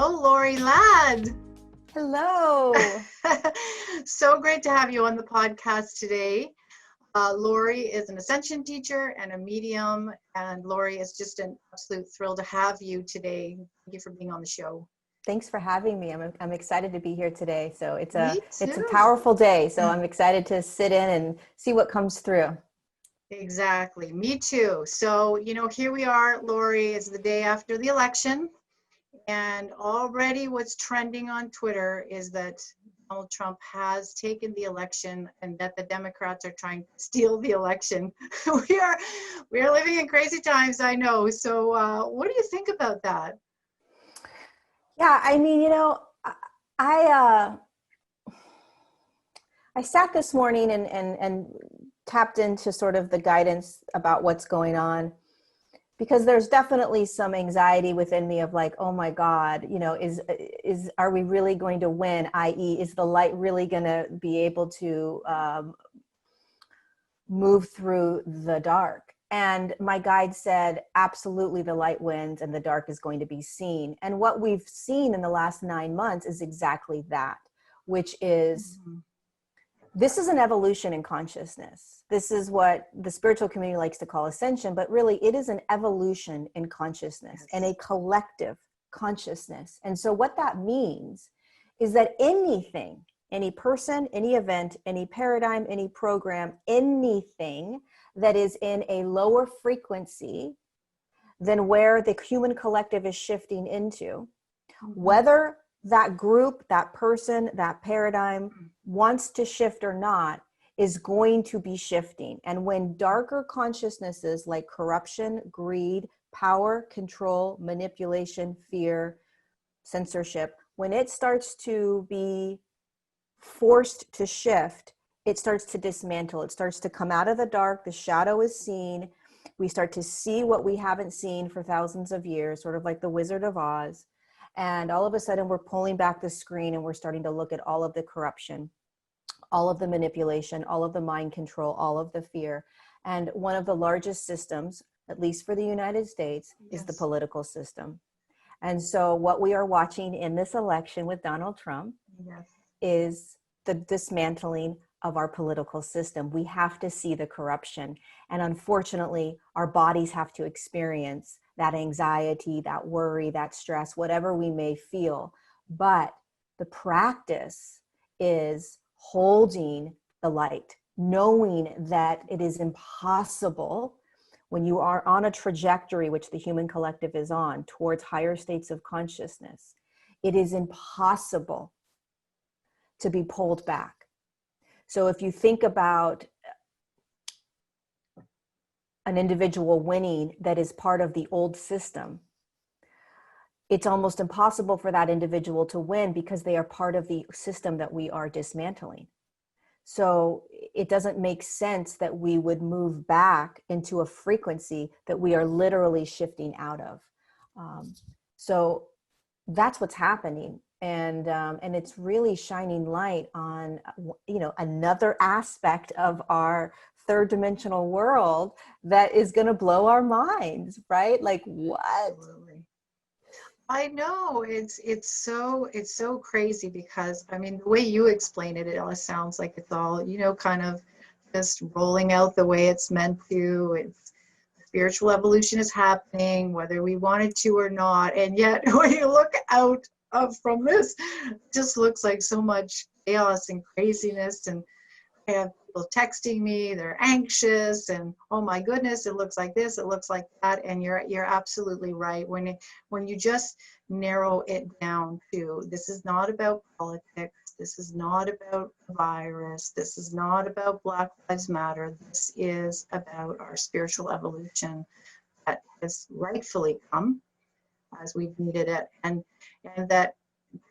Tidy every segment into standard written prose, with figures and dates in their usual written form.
Hello, Lorie Ladd. Hello. So great to have you on the podcast today. Lorie is an Ascension teacher and a medium, and Lorie, is just an absolute thrill to have you today. Thank you for being on the show. Thanks for having me. I'm excited to be here today. So it's Me a too. powerful day. So I'm excited to sit in and see what comes through. Exactly. Me too. So, here we are, Lorie, it's the day after the election. And already what's trending on Twitter is that Donald Trump has taken the election and that the Democrats are trying to steal the election. we are living in crazy times, I know. So what do you think about that? Yeah, I mean, I sat this morning and tapped into sort of the guidance about what's going on, because there's definitely some anxiety within me of like, oh my God, are we really going to win? i.e., is the light really going to be able to move through the dark? And my guide said, absolutely, the light wins and the dark is going to be seen. And what we've seen in the last 9 months is exactly that, which is, this is an evolution in consciousness. This is what the spiritual community likes to call ascension, but really it is an evolution in consciousness and a collective consciousness. And so what that means is that anything, any person, any event, any paradigm, any program, anything that is in a lower frequency than where the human collective is shifting into, whether that group, that person, that paradigm wants to shift or not, is going to be shifting. And when darker consciousnesses like corruption, greed, power, control, manipulation, fear, censorship, when it starts to be forced to shift, it starts to dismantle. It starts to come out of the dark. The shadow is seen. We start to see what we haven't seen for thousands of years, sort of like the Wizard of Oz. And all of a sudden we're pulling back the screen and we're starting to look at all of the corruption, all of the manipulation, all of the mind control, all of the fear. And one of the largest systems, at least for the United States, is the political system. And so what we are watching in this election with Donald Trump is the dismantling of our political system. We have to see the corruption. And unfortunately, our bodies have to experience that anxiety, that worry, that stress, whatever we may feel. But the practice is holding the light, knowing that it is impossible when you are on a trajectory, which the human collective is on, towards higher states of consciousness. It is impossible to be pulled back. So if you think about an individual winning that is part of the old system, it's almost impossible for that individual to win because they are part of the system that we are dismantling. So it doesn't make sense that we would move back into a frequency that we are literally shifting out of. So that's what's happening. And it's really shining light on, another aspect of our third dimensional world that is going to blow our minds, right? Like what? Absolutely. I know it's so crazy because I mean the way you explain it, it all sounds like it's all kind of just rolling out the way it's meant to. It's spiritual evolution is happening whether we want it to or not, and yet when you look out from this, it just looks like so much chaos and craziness. And I have people texting me, they're anxious and oh my goodness, it looks like this, it looks like that. And you're absolutely right. When you just narrow it down to, this is not about politics, this is not about the virus, this is not about Black Lives Matter, this is about our spiritual evolution that has rightfully come as we've needed it, and that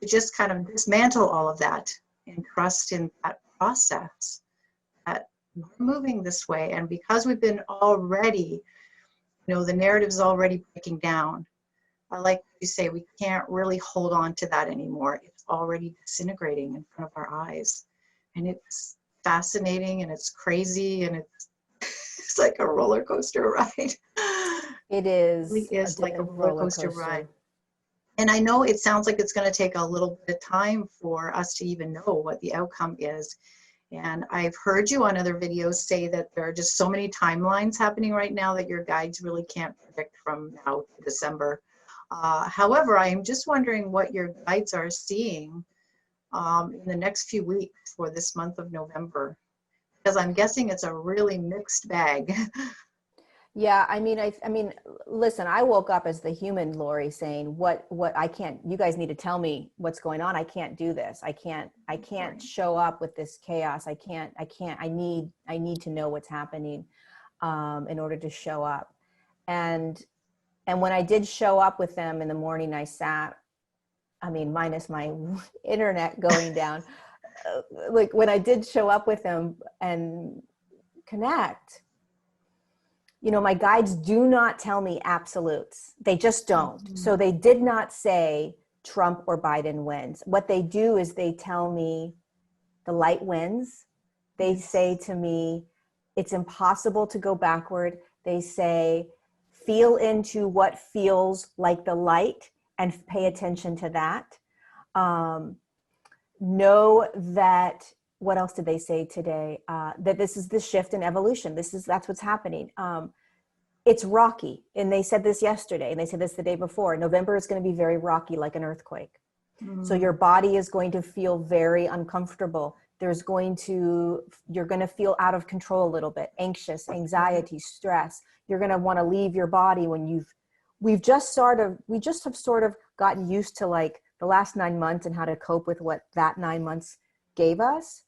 to just kind of dismantle all of that and trust in that process, that we're moving this way. And because we've been already, the narrative is already breaking down. I like you say, we can't really hold on to that anymore. It's already disintegrating in front of our eyes. And it's fascinating and it's crazy and it's like a roller coaster ride. It is. It really is like a roller coaster ride. And I know it sounds like it's going to take a little bit of time for us to even know what the outcome is. And I've heard you on other videos say that there are just so many timelines happening right now that your guides really can't predict from now to December. However, I am just wondering what your guides are seeing in the next few weeks for this month of November, because I'm guessing it's a really mixed bag. Yeah, I mean, I mean, listen, I woke up as the human Lorie saying, what I can't, you guys need to tell me what's going on. I can't do this. I can't Right. show up with this chaos. I need to know what's happening, in order to show up. And when I did show up with them in the morning, I sat, I mean, minus my internet going down, like when I did show up with them and connect, you know, my guides do not tell me absolutes. They just don't. Mhm. So they did not say Trump or Biden wins. What they do is they tell me the light wins. They say Yes. to me, it's impossible to go backward. They say, feel into what feels like the light and pay attention to that. Um, know that, what else did they say today? That this is the shift in evolution. That's what's happening. It's rocky. And they said this yesterday, and they said this the day before. November is going to be very rocky, like an earthquake. So your Mm. body is going to feel very uncomfortable. You're going to feel out of control a little bit, anxious, Right. anxiety, stress. You're going to want to leave your body when we just have sort of gotten used to like the last 9 months and how to cope with what that 9 months gave us.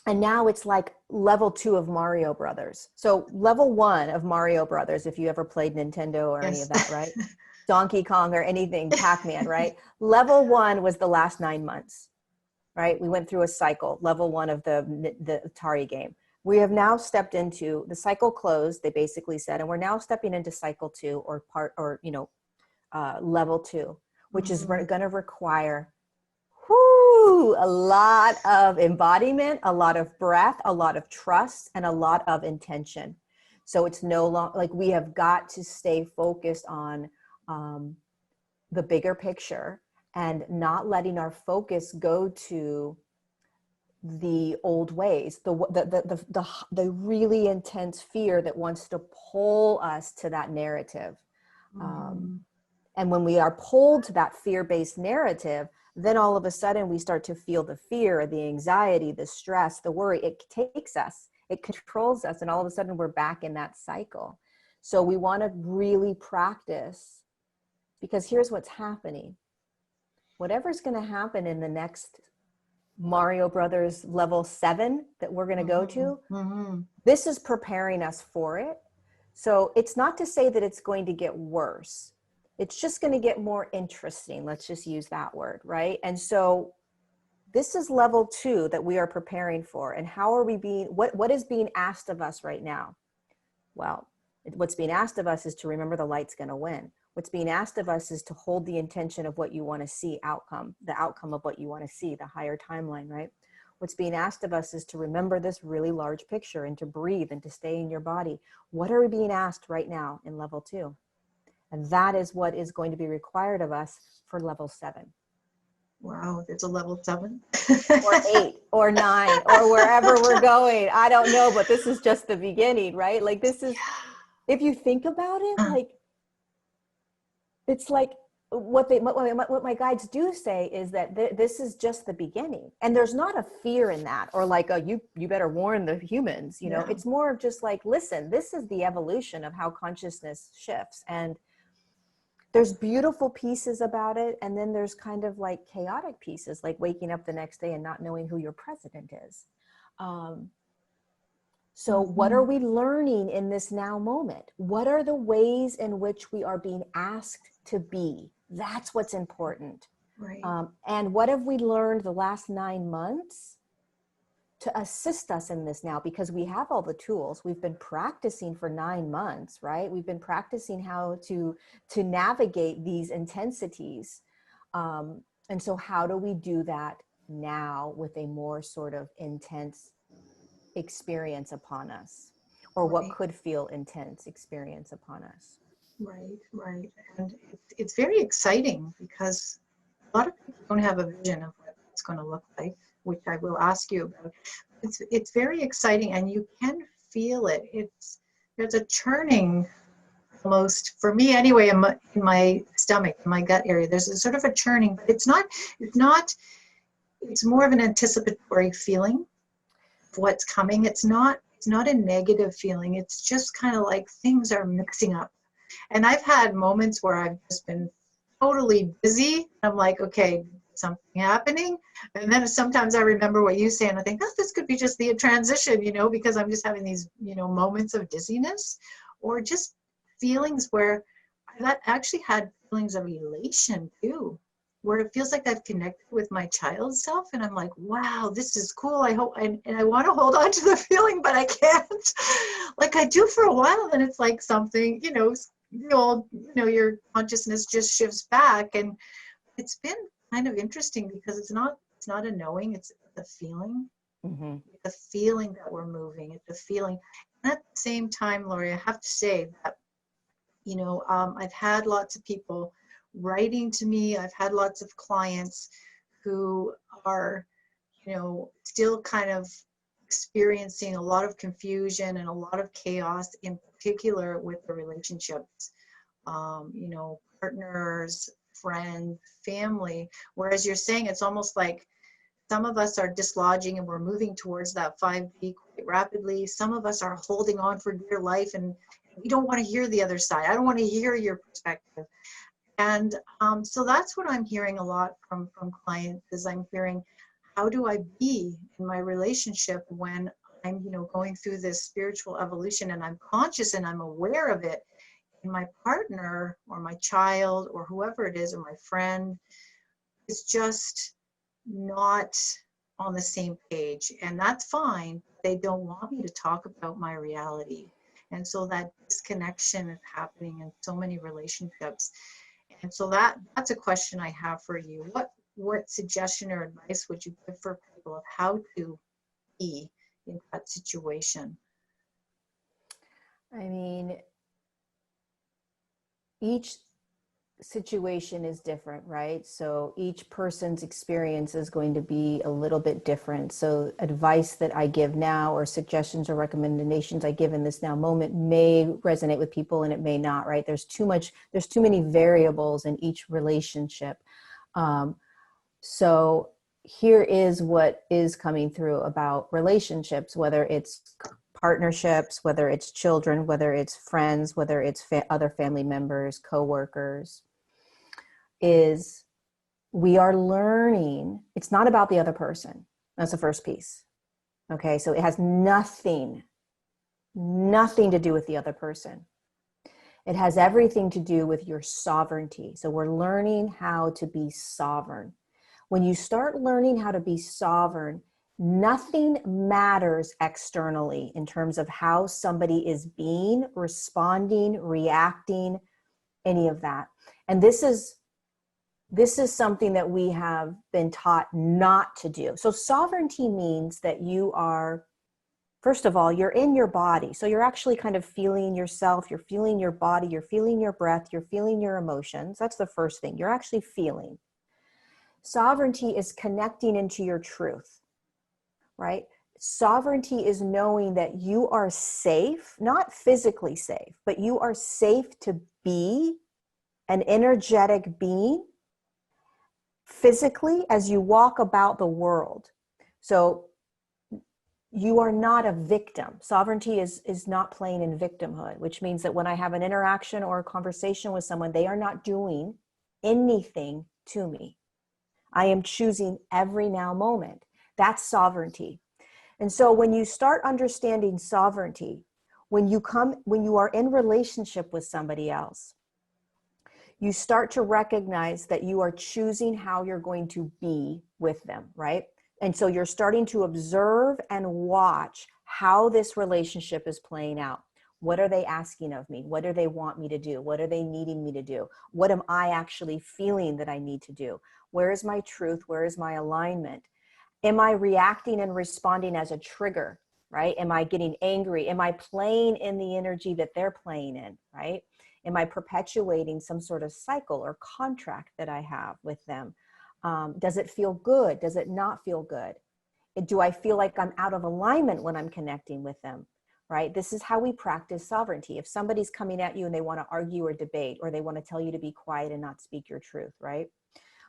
And now it's like level 2 of Mario Brothers. So level 1 of Mario Brothers, if you ever played Nintendo or any of Yes. that, right? Donkey Kong or anything, Pac-Man, right? Level 1 was the last 9 months, right? We went through a cycle, level 1 of the Atari game. We have now stepped into the cycle closed, they basically said, and we're now stepping into cycle 2 level 2, which is Mhm. going to require a lot of embodiment, a lot of breath, a lot of trust, and a lot of intention. So it's no longer like we have got to stay focused on the bigger picture and not letting our focus go to the old ways, the really intense fear that wants to pull us to that narrative. Um, Mhm. and when we are pulled to that fear-based narrative, then all of a sudden we start to feel the fear, the anxiety, the stress, the worry. It takes us, it controls us, and all of a sudden we're back in that cycle. So we want to really practice, because here's what's happening. Whatever's going to happen in the next Mario Brothers level 7 that we're going to go Mhm. to, Mhm. this is preparing us for it. So it's not to say that it's going to get worse. It's just going to get more interesting. Let's just use that word, right? And so this is level 2 that we are preparing for. And how are we being, what is being asked of us right now? Well, what's being asked of us is to remember the light's going to win. What's being asked of us is to hold the intention of what you want to see the outcome of what you want to see, the higher timeline, right? What's being asked of us is to remember this really large picture and to breathe and to stay in your body. What are we being asked right now in level 2? And that is what is going to be required of us for level 7 Wow, it's a level 7. or 8 or 9 or wherever we're going. I don't know, but this is just the beginning, right? Like this is, if you think about it, like it's like what my guides do say is that this is just the beginning, and there's not a fear in that, or like a, you better warn the humans, you know. Yeah. It's more of just like, listen, this is the evolution of how consciousness shifts, and there's beautiful pieces about it, and then there's kind of like chaotic pieces, like waking up the next day and not knowing who your president is. So what are Mhm. we learning in this now moment? What are the ways in which we are being asked to be? That's what's important. Right. And what have we learned the last 9 months to assist us in this now? Because we have all the tools. We've been practicing for 9 months, right? We've been practicing how to navigate these intensities. And so how do we do that now with a more sort of intense experience upon us, or what Right. could feel intense experience upon us? Right, right. And it's very exciting because a lot of people don't have a vision of what it's going to look like, which I will ask you about. It's very exciting, and you can feel it. There's a churning almost for me anyway in my stomach, in my gut area. There's a sort of a churning, but it's not it's more of an anticipatory feeling of what's coming. It's not a negative feeling. It's just kind of like things are mixing up. And I've had moments where I've just been totally busy. I'm like, okay, something happening. And then sometimes I remember what you say and I think, oh, this could be just the transition, because I'm just having these, moments of dizziness or just feelings where I've actually had feelings of elation too, where it feels like I've connected with my child self and I'm like, wow, this is cool. I hope, and I want to hold on to the feeling, but I can't. Like I do for a while, and it's like something, your consciousness just shifts back. And it's been kind of interesting because it's not a knowing, it's the feeling. Mm-hmm. The feeling that we're moving, it's the feeling. And at the same time, Lorie, I have to say that, I've had lots of people writing to me. I've had lots of clients who are, still kind of experiencing a lot of confusion and a lot of chaos, in particular with the relationships, partners, friends, family. Whereas you're saying it's almost like some of us are dislodging and we're moving towards that 5D quite rapidly. Some of us are holding on for dear life and we don't want to hear the other side. I don't want to hear your perspective. And so that's what I'm hearing a lot from clients is I'm hearing, how do I be in my relationship when I'm, going through this spiritual evolution and I'm conscious and I'm aware of it, and my partner or my child or whoever it is or my friend is just not on the same page. And that's fine. They don't want me to talk about my reality. And so that disconnection is happening in so many relationships. And so that's a question I have for you. What suggestion or advice would you give for people of how to be in that situation? I mean, each situation is different, right? So each person's experience is going to be a little bit different. So advice that I give now or suggestions or recommendations I give in this now moment may resonate with people and it may not, right? There's too many variables in each relationship. So here is what is coming through about relationships, whether it's partnerships, whether it's children, whether it's friends, whether it's other family members, coworkers, is we are learning. It's not about the other person. That's the first piece. Okay, so it has nothing to do with the other person. It has everything to do with your sovereignty. So we're learning how to be sovereign. When you start learning how to be sovereign, nothing matters externally in terms of how somebody is being, responding, reacting, any of that. And this is something that we have been taught not to do. So sovereignty means that you are, first of all, you're in your body. So you're actually kind of feeling yourself, you're feeling your body, you're feeling your breath, you're feeling your emotions. That's the first thing. You're actually feeling. Sovereignty is connecting into your truth, right? Sovereignty is knowing that you are safe, not physically safe, but you are safe to be an energetic being physically as you walk about the world. So you are not a victim. Sovereignty is not playing in victimhood, which means that when I have an interaction or a conversation with someone, they are not doing anything to me. I am choosing every now moment. That's sovereignty. And so when you start understanding sovereignty, when you are in relationship with somebody else, you start to recognize that you are choosing how you're going to be with them, right? And so you're starting to observe and watch how this relationship is playing out. What are they asking of me? What do they want me to do? What are they needing me to do? What am I actually feeling that I need to do? Where is my truth? Where is my alignment? Am I reacting and responding as a trigger, right? Am I getting angry? Am I playing in the energy that they're playing in, right? Am I perpetuating some sort of cycle or contract that I have with them? Does it feel good? Does it not feel good? Do I feel like I'm out of alignment when I'm connecting with them? Right? This is how we practice sovereignty. If somebody's coming at you and they want to argue or debate, or they want to tell you to be quiet and not speak your truth, right?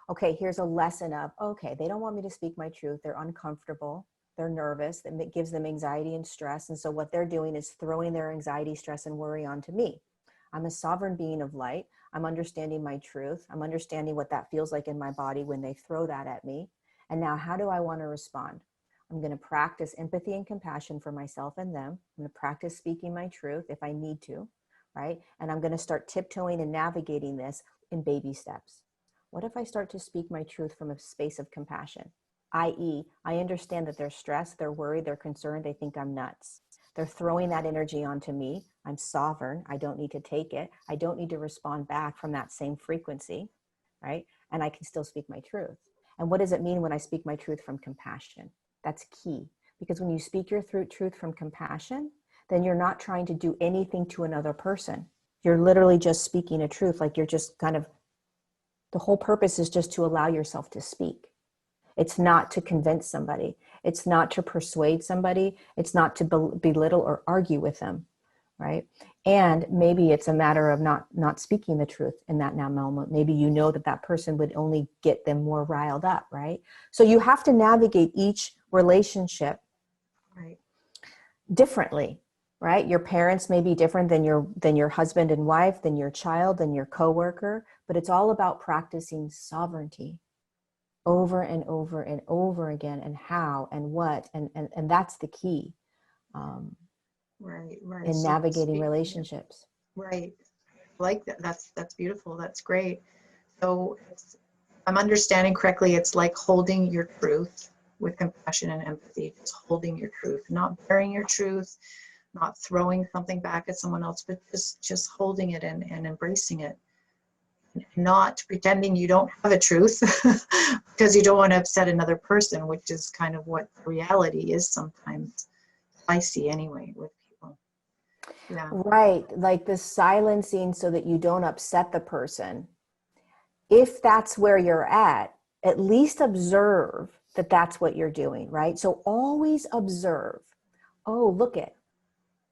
Okay, here's a lesson of, okay, they don't want me to speak my truth. They're uncomfortable. They're nervous. And it gives them anxiety and stress. And so what they're doing is throwing their anxiety, stress, and worry onto me. I'm a sovereign being of light. I'm understanding my truth. I'm understanding what that feels like in my body when they throw that at me. And now how do I want to respond? I'm going to practice empathy and compassion for myself and them. I'm going to practice speaking my truth if I need to, right? And I'm going to start tiptoeing and navigating this in baby steps. What if I start to speak my truth from a space of compassion? I.e., I understand that they're stressed, they're worried, they're concerned, they think I'm nuts. They're throwing that energy onto me. I'm sovereign. I don't need to take it. I don't need to respond back from that same frequency, right? And I can still speak my truth. And what does it mean when I speak my truth from compassion? That's key, because when you speak your truth from compassion, then you're not trying to do anything to another person. You're literally just speaking a truth. Like you're just kind of, the whole purpose is just to allow yourself to speak. It's not to convince somebody. It's not to persuade somebody. It's not to belittle or argue with them, right? And maybe it's a matter of not speaking the truth in that now moment. Maybe you know that that person would only get them more riled up, right? So you have to navigate each relationship Right. differently, right? Your parents may be different than your husband and wife, than your child, than your coworker, but it's all about practicing sovereignty over and over and over again, and how and what, and that's the key. Right. In So navigating relationships. right. Like that. That's beautiful. That's great. So if I'm understanding correctly, it's like holding your truth with compassion and empathy, just holding your truth, not burying your truth, not throwing something back at someone else, but just holding it and embracing it. Not pretending you don't have a truth because you don't want to upset another person, which is kind of what reality is sometimes. I see anyway with people. Yeah. Right. Like the silencing so that you don't upset the person. If that's where you're at least observe that that's what you're doing, right? So always observe. Oh, look it.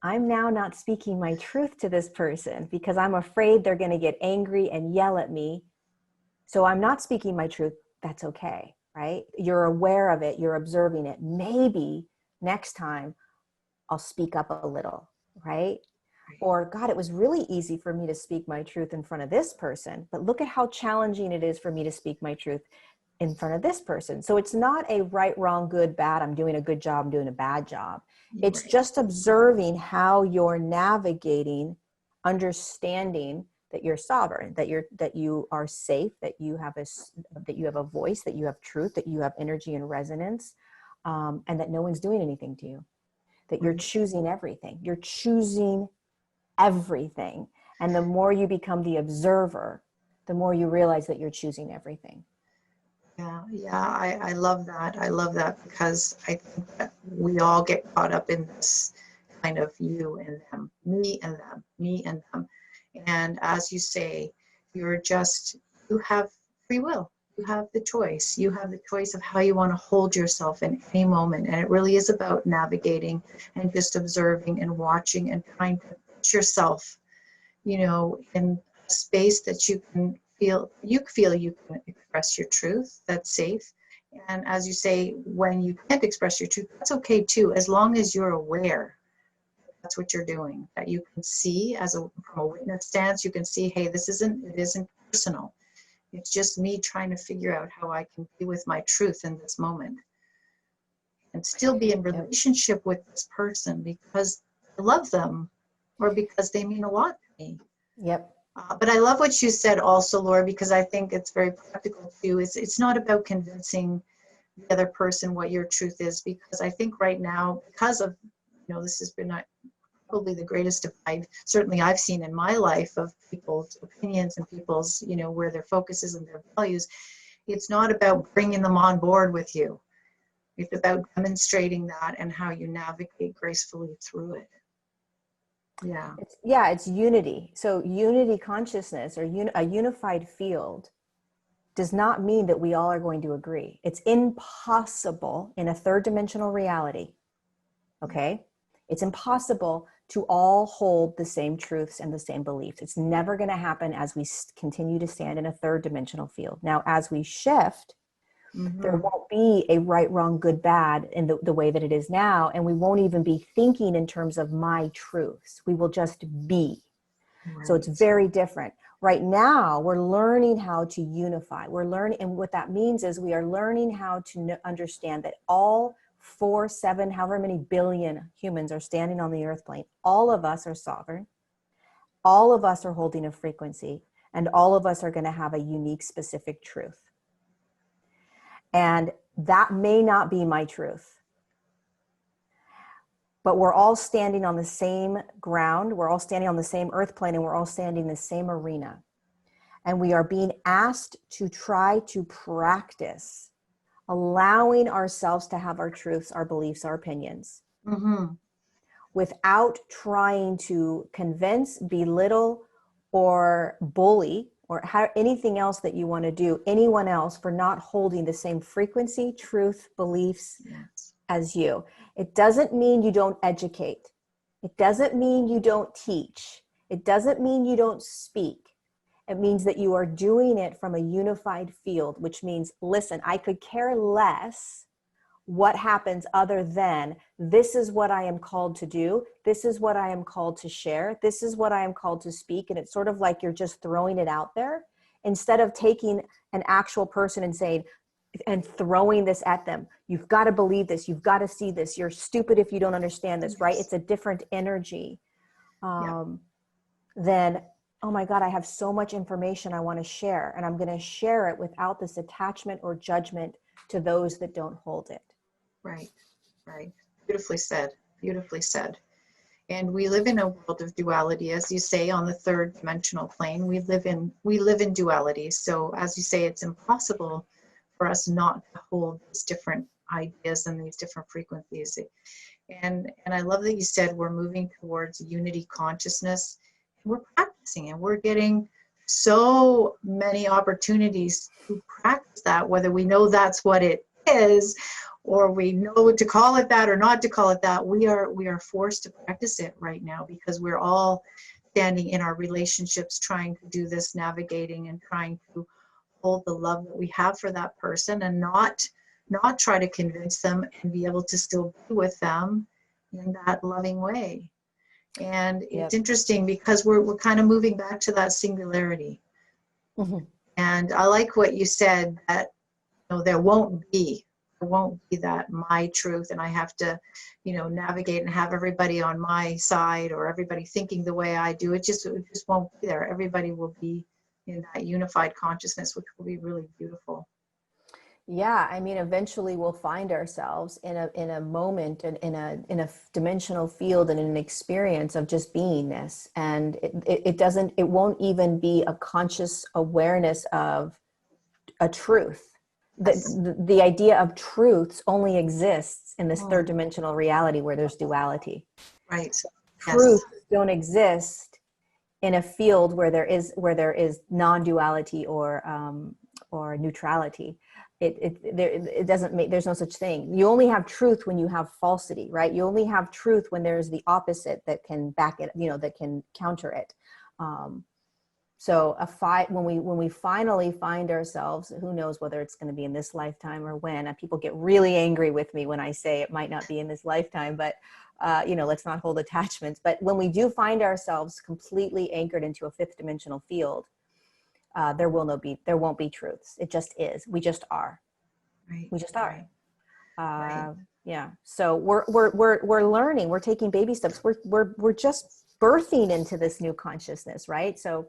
I'm now not speaking my truth to this person because I'm afraid they're going to get angry and yell at me. So I'm not speaking my truth. That's okay, right? You're aware of it. You're observing it. Maybe next time I'll speak up a little, right? Or, God, it was really easy for me to speak my truth in front of this person, but look at how challenging it is for me to speak my truth in front of this person. So it's not a right, wrong, good, bad. I'm doing a good job. I'm doing a bad job. It's just observing how you're navigating, understanding that you're sovereign, that you are safe, that you have a voice, that you have truth, that you have energy and resonance, and that no one's doing anything to you, that you're choosing everything. You're choosing everything. And the more you become the observer, the more you realize that you're choosing everything. I love that. I love that because I think that we all get caught up in this kind of you and them, me and them, me and them. And as you say, you have free will. You have the choice. You have the choice of how you want to hold yourself in any moment. And it really is about navigating and just observing and watching and trying to put yourself, in a space that you feel you can express your truth, that's safe. And as you say, when you can't express your truth, that's okay too, as long as you're aware that's what you're doing, that you can see from a witness stance, you can see, hey, it isn't personal. It's just me trying to figure out how I can be with my truth in this moment and still be in relationship with this person because I love them or because they mean a lot to me. Yep. But I love what you said also, Laura, because I think it's very practical too. It's not about convincing the other person what your truth is, because I think right now, because of, this has been probably the greatest divide, certainly I've seen in my life, of people's opinions and people's, where their focus is and their values. It's not about bringing them on board with you. It's about demonstrating that and how you navigate gracefully through it. Yeah. It's unity. So unity consciousness, or a unified field, does not mean that we all are going to agree. It's impossible in a third dimensional reality. Okay? It's impossible to all hold the same truths and the same beliefs. It's never going to happen as we continue to stand in a third dimensional field. Now, as we shift, there won't be a right, wrong, good, bad in the way that it is now. And we won't even be thinking in terms of my truths. We will just be. Right. So it's very different. Right now, we're learning how to unify. We're learning, and what that means is we are learning how to understand that all 4, 7, however many billion humans are standing on the earth plane, all of us are sovereign. All of us are holding a frequency, and all of us are going to have a unique, specific truth. And that may not be my truth, but we're all standing on the same ground. We're all standing on the same earth plane, and we're all standing in the same arena. And we are being asked to try to practice allowing ourselves to have our truths, our beliefs, our opinions, without trying to convince, belittle, or bully, or anything else that you want to do, anyone else for not holding the same frequency, truth, beliefs as you. It doesn't mean you don't educate. It doesn't mean you don't teach. It doesn't mean you don't speak. It means that you are doing it from a unified field, which means, listen, I could care less what happens other than this is what I am called to do. This is what I am called to share. This is what I am called to speak. And it's sort of like you're just throwing it out there instead of taking an actual person and saying, and throwing this at them. You've got to believe this. You've got to see this. You're stupid if you don't understand this, right? It's a different energy than, oh my God, I have so much information I want to share, and I'm going to share it without this attachment or judgment to those that don't hold it. Right, right. Beautifully said, beautifully said. And we live in a world of duality, as you say, on the third dimensional plane. We live in duality. So as you say, it's impossible for us not to hold these different ideas and these different frequencies. And I love that you said we're moving towards unity consciousness. We're practicing it. We're getting so many opportunities to practice that, whether we know that's what it is, or we know to call it that or not to call it that. We are forced to practice it right now because we're all standing in our relationships trying to do this navigating and trying to hold the love that we have for that person and not try to convince them and be able to still be with them in that loving way. And it's interesting because we're kind of moving back to that singularity. And I like what you said, that there won't be that my truth and I have to navigate and have everybody on my side or everybody thinking the way I do. It just won't be there. Everybody will be in that unified consciousness, which will be really beautiful. Yeah, I mean, eventually we'll find ourselves in a moment and in a dimensional field and in an experience of just beingness, and it won't even be a conscious awareness of a truth. The idea of truths only exists in this third dimensional reality where there's duality. Right. Truths don't exist in a field where there is non-duality or neutrality. It doesn't make, there's no such thing. You only have truth when you have falsity, right? You only have truth when there's the opposite that can back it, that can counter it. So when we finally find ourselves, who knows whether it's going to be in this lifetime or when. People get really angry with me when I say it might not be in this lifetime, but let's not hold attachments. But when we do find ourselves completely anchored into a fifth dimensional field, there won't be truths. It just is. We just are. Right. We just are. Right. Yeah. So we're learning. We're taking baby steps. We're just birthing into this new consciousness, right? So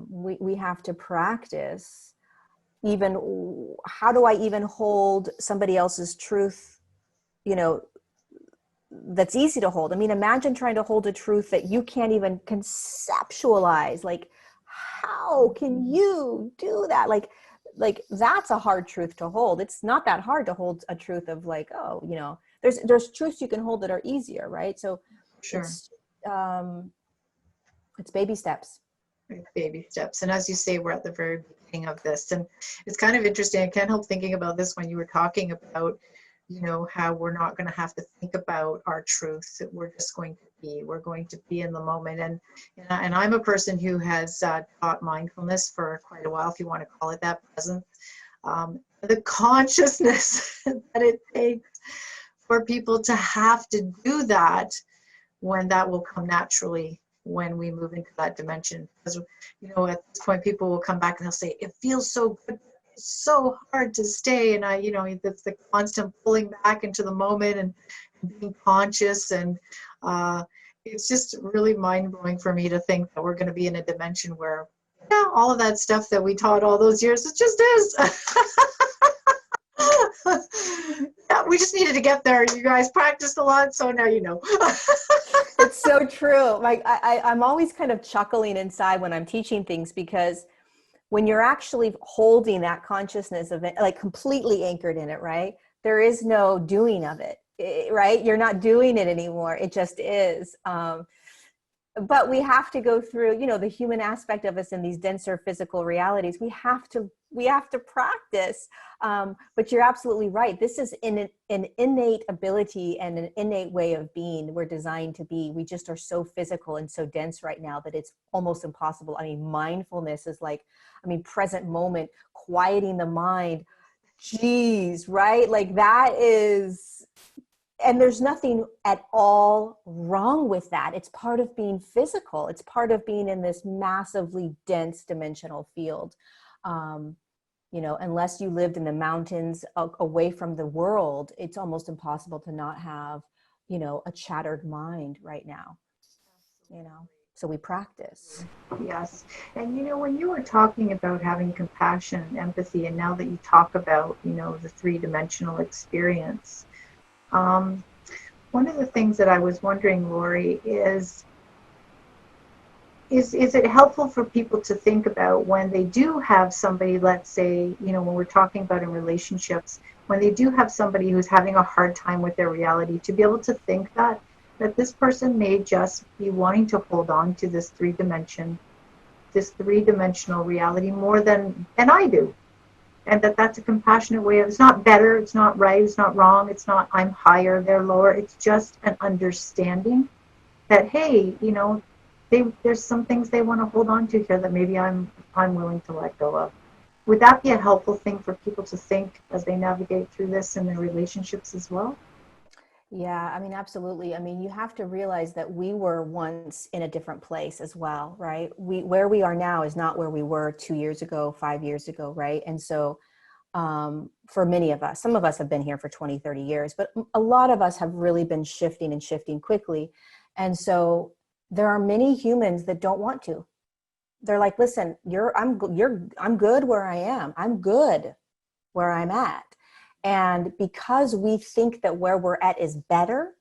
we have to practice. Even how do I even hold somebody else's truth? That's easy to hold. I mean, imagine trying to hold a truth that you can't even conceptualize. Like, how can you do that? Like that's a hard truth to hold. It's not that hard to hold a truth of like, there's truths you can hold that are easier, right? So sure. it's baby steps. Baby steps. And as you say, we're at the very beginning of this. And it's kind of interesting. I can't help thinking about this when you were talking about, you know, how we're not going to have to think about our truth. That we're just going to be. We're going to be in the moment. And I'm a person who has taught mindfulness for quite a while, if you want to call it that, present. The consciousness that it takes for people to have to do that, when that will come naturally when we move into that dimension. Because, you know, at this point, people will come back and they'll say, it feels so good, it's so hard to stay. And I, you know, it's the constant pulling back into the moment and being conscious. And it's just really mind-blowing for me to think that we're going to be in a dimension where, yeah, all of that stuff that we taught all those years, it just is. Yeah, we just needed to get there. You guys practiced a lot, so now you know. It's so true. Like I'm always kind of chuckling inside when I'm teaching things, because when you're actually holding that consciousness of it, like completely anchored in it, right? There is no doing of it, right? You're not doing it anymore. It just is. But we have to go through, you know, the human aspect of us in these denser physical realities. We have to practice. But you're absolutely right. This is an innate ability and an innate way of being. We're designed to be. We just are so physical and so dense right now that it's almost impossible. I mean, mindfulness is like, I mean, present moment, quieting the mind. Geez, right? Like that is, and there's nothing at all wrong with that. It's part of being physical. It's part of being in this massively dense dimensional field. You know, unless you lived in the mountains away from the world, it's almost impossible to not have, you know, a chattered mind right now, you know, so we practice. Yes. And, you know, when you were talking about having compassion and empathy, and now that you talk about, you know, the three-dimensional experience, one of the things that I was wondering, Lorie, is it helpful for people to think about when they do have somebody, let's say, you know, when we're talking about in relationships, when they do have somebody who's having a hard time with their reality, to be able to think that this person may just be wanting to hold on to this three-dimensional reality more than I do. And that's a compassionate way of, it's not better, it's not right, it's not wrong, it's not I'm higher, they're lower. It's just an understanding that, hey, you know, there's some things they want to hold on to here that maybe I'm willing to let go of. Would that be a helpful thing for people to think as they navigate through this in their relationships as well? Yeah, I mean, absolutely. I mean, you have to realize that we were once in a different place as well, right? Where we are now is not where we were 2 years ago, 5 years ago, right? And so for many of us, some of us have been here for 20, 30 years, but a lot of us have really been shifting and shifting quickly. And so there are many humans that don't want to. They're like, listen, I'm good where I am. I'm good where I'm at. And because we think that where we're at is better,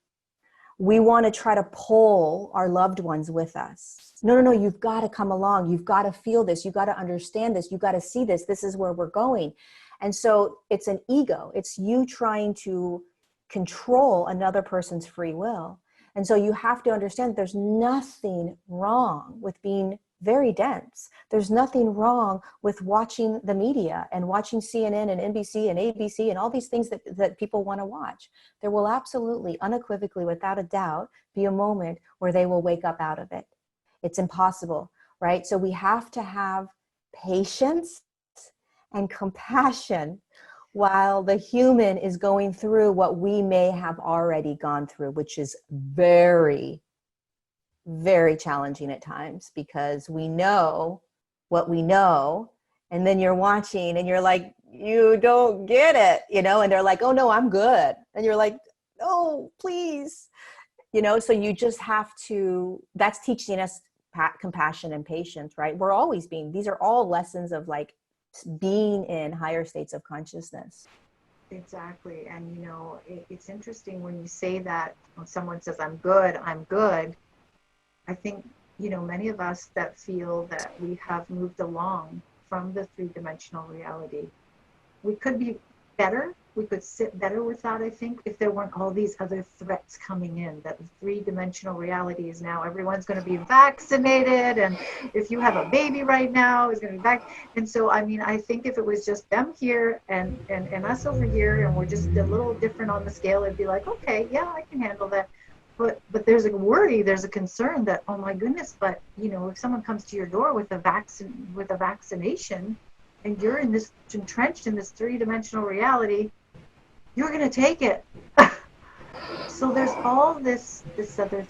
we want to try to pull our loved ones with us. No, you've got to come along. You've got to feel this. You've got to understand this. You've got to see this. This is where we're going. And so it's an ego. It's you trying to control another person's free will. And so you have to understand there's nothing wrong with being very dense. There's nothing wrong with watching the media and watching CNN and NBC and ABC and all these things that people want to watch. There will absolutely, unequivocally, without a doubt, be a moment where they will wake up out of it. It's impossible, right? So we have to have patience and compassion while the human is going through what we may have already gone through, which is very, very challenging at times, because we know what we know, and then you're watching and you're like, you don't get it, you know, and they're like, oh no, I'm good. And you're like, oh, please, you know, so you just have to, that's teaching us compassion and patience, right? We're always being, these are all lessons of like being in higher states of consciousness. Exactly. And, you know, it's interesting when you say that, when someone says, I'm good, I think, you know, many of us that feel that we have moved along from the three-dimensional reality, we could be better we could sit better with that, I think, if there weren't all these other threats coming in, that the three-dimensional reality is now everyone's going to be vaccinated, and if you have a baby right now, it's going to be back. And so, I mean, I think if it was just them here and us over here, and we're just a little different on the scale, it'd be like, okay, yeah, I can handle that. But there's a worry, there's a concern that, oh my goodness, but you know, if someone comes to your door with a vaccination, and you're entrenched in this three-dimensional reality, you're going to take it. So there's all these other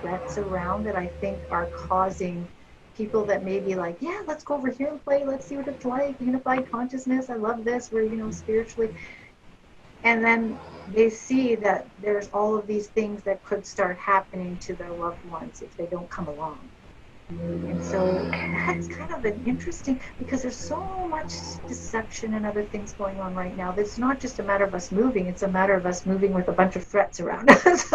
threats around that I think are causing people that may be like, yeah, let's go over here and play. Let's see what it's like. Unified consciousness. I love this. We're, you know, spiritually. And then they see that there's all of these things that could start happening to their loved ones if they don't come along. And so that's kind of an interesting, because there's so much deception and other things going on right now. It's not just a matter of us moving, it's a matter of us moving with a bunch of threats around us.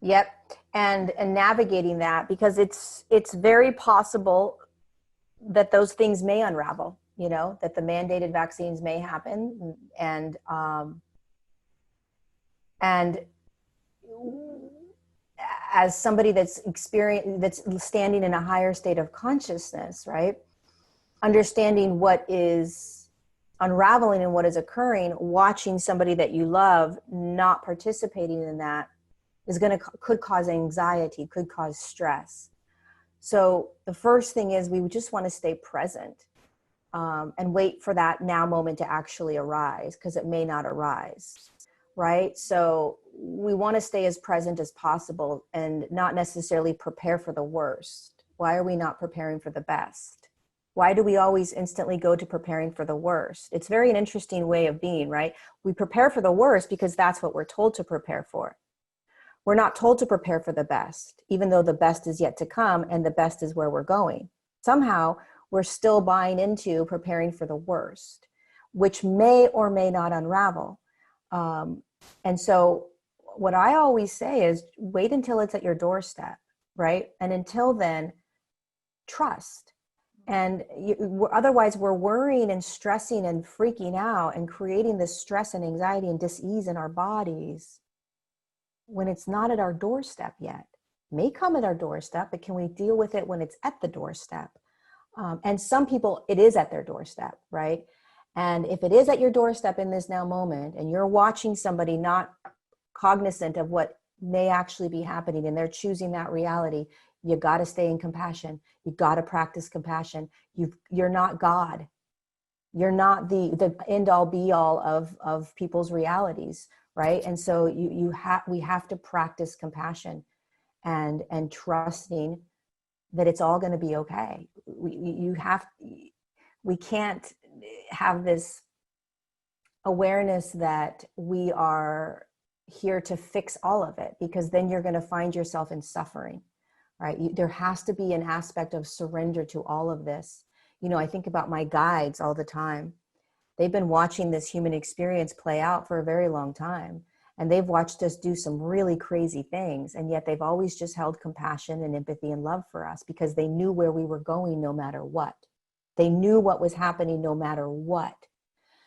Yep. And navigating that, because it's very possible that those things may unravel, you know, that the mandated vaccines may happen. And as somebody that's standing in a higher state of consciousness, right? Understanding what is unraveling and what is occurring, watching somebody that you love not participating in that could cause anxiety, could cause stress. So the first thing is we just want to stay present and wait for that now moment to actually arise, because it may not arise, right? So we want to stay as present as possible and not necessarily prepare for the worst. Why are we not preparing for the best? Why do we always instantly go to preparing for the worst? It's very an interesting way of being, right? We prepare for the worst because that's what we're told to prepare for. We're not told to prepare for the best, even though the best is yet to come and the best is where we're going. Somehow we're still buying into preparing for the worst, which may or may not unravel. And so what I always say is wait until it's at your doorstep, right? And until then, trust. And otherwise we're worrying and stressing and freaking out and creating this stress and anxiety and dis-ease in our bodies when it's not at our doorstep yet. It may come at our doorstep, but can we deal with it when it's at the doorstep? And some people, it is at their doorstep, right? And if it is at your doorstep in this now moment, and you're watching somebody not cognizant of what may actually be happening, and they're choosing that reality, you got to stay in compassion. You got to practice compassion. You're not God. You're not the end all be all of people's realities, right? And so we have to practice compassion and trusting that it's all going to be okay. We can't have this awareness that we are here to fix all of it, because then you're going to find yourself in suffering, right? There has to be an aspect of surrender to all of this. You know, I think about my guides all the time. They've been watching this human experience play out for a very long time. And they've watched us do some really crazy things. And yet they've always just held compassion and empathy and love for us, because they knew where we were going no matter what. They knew what was happening no matter what.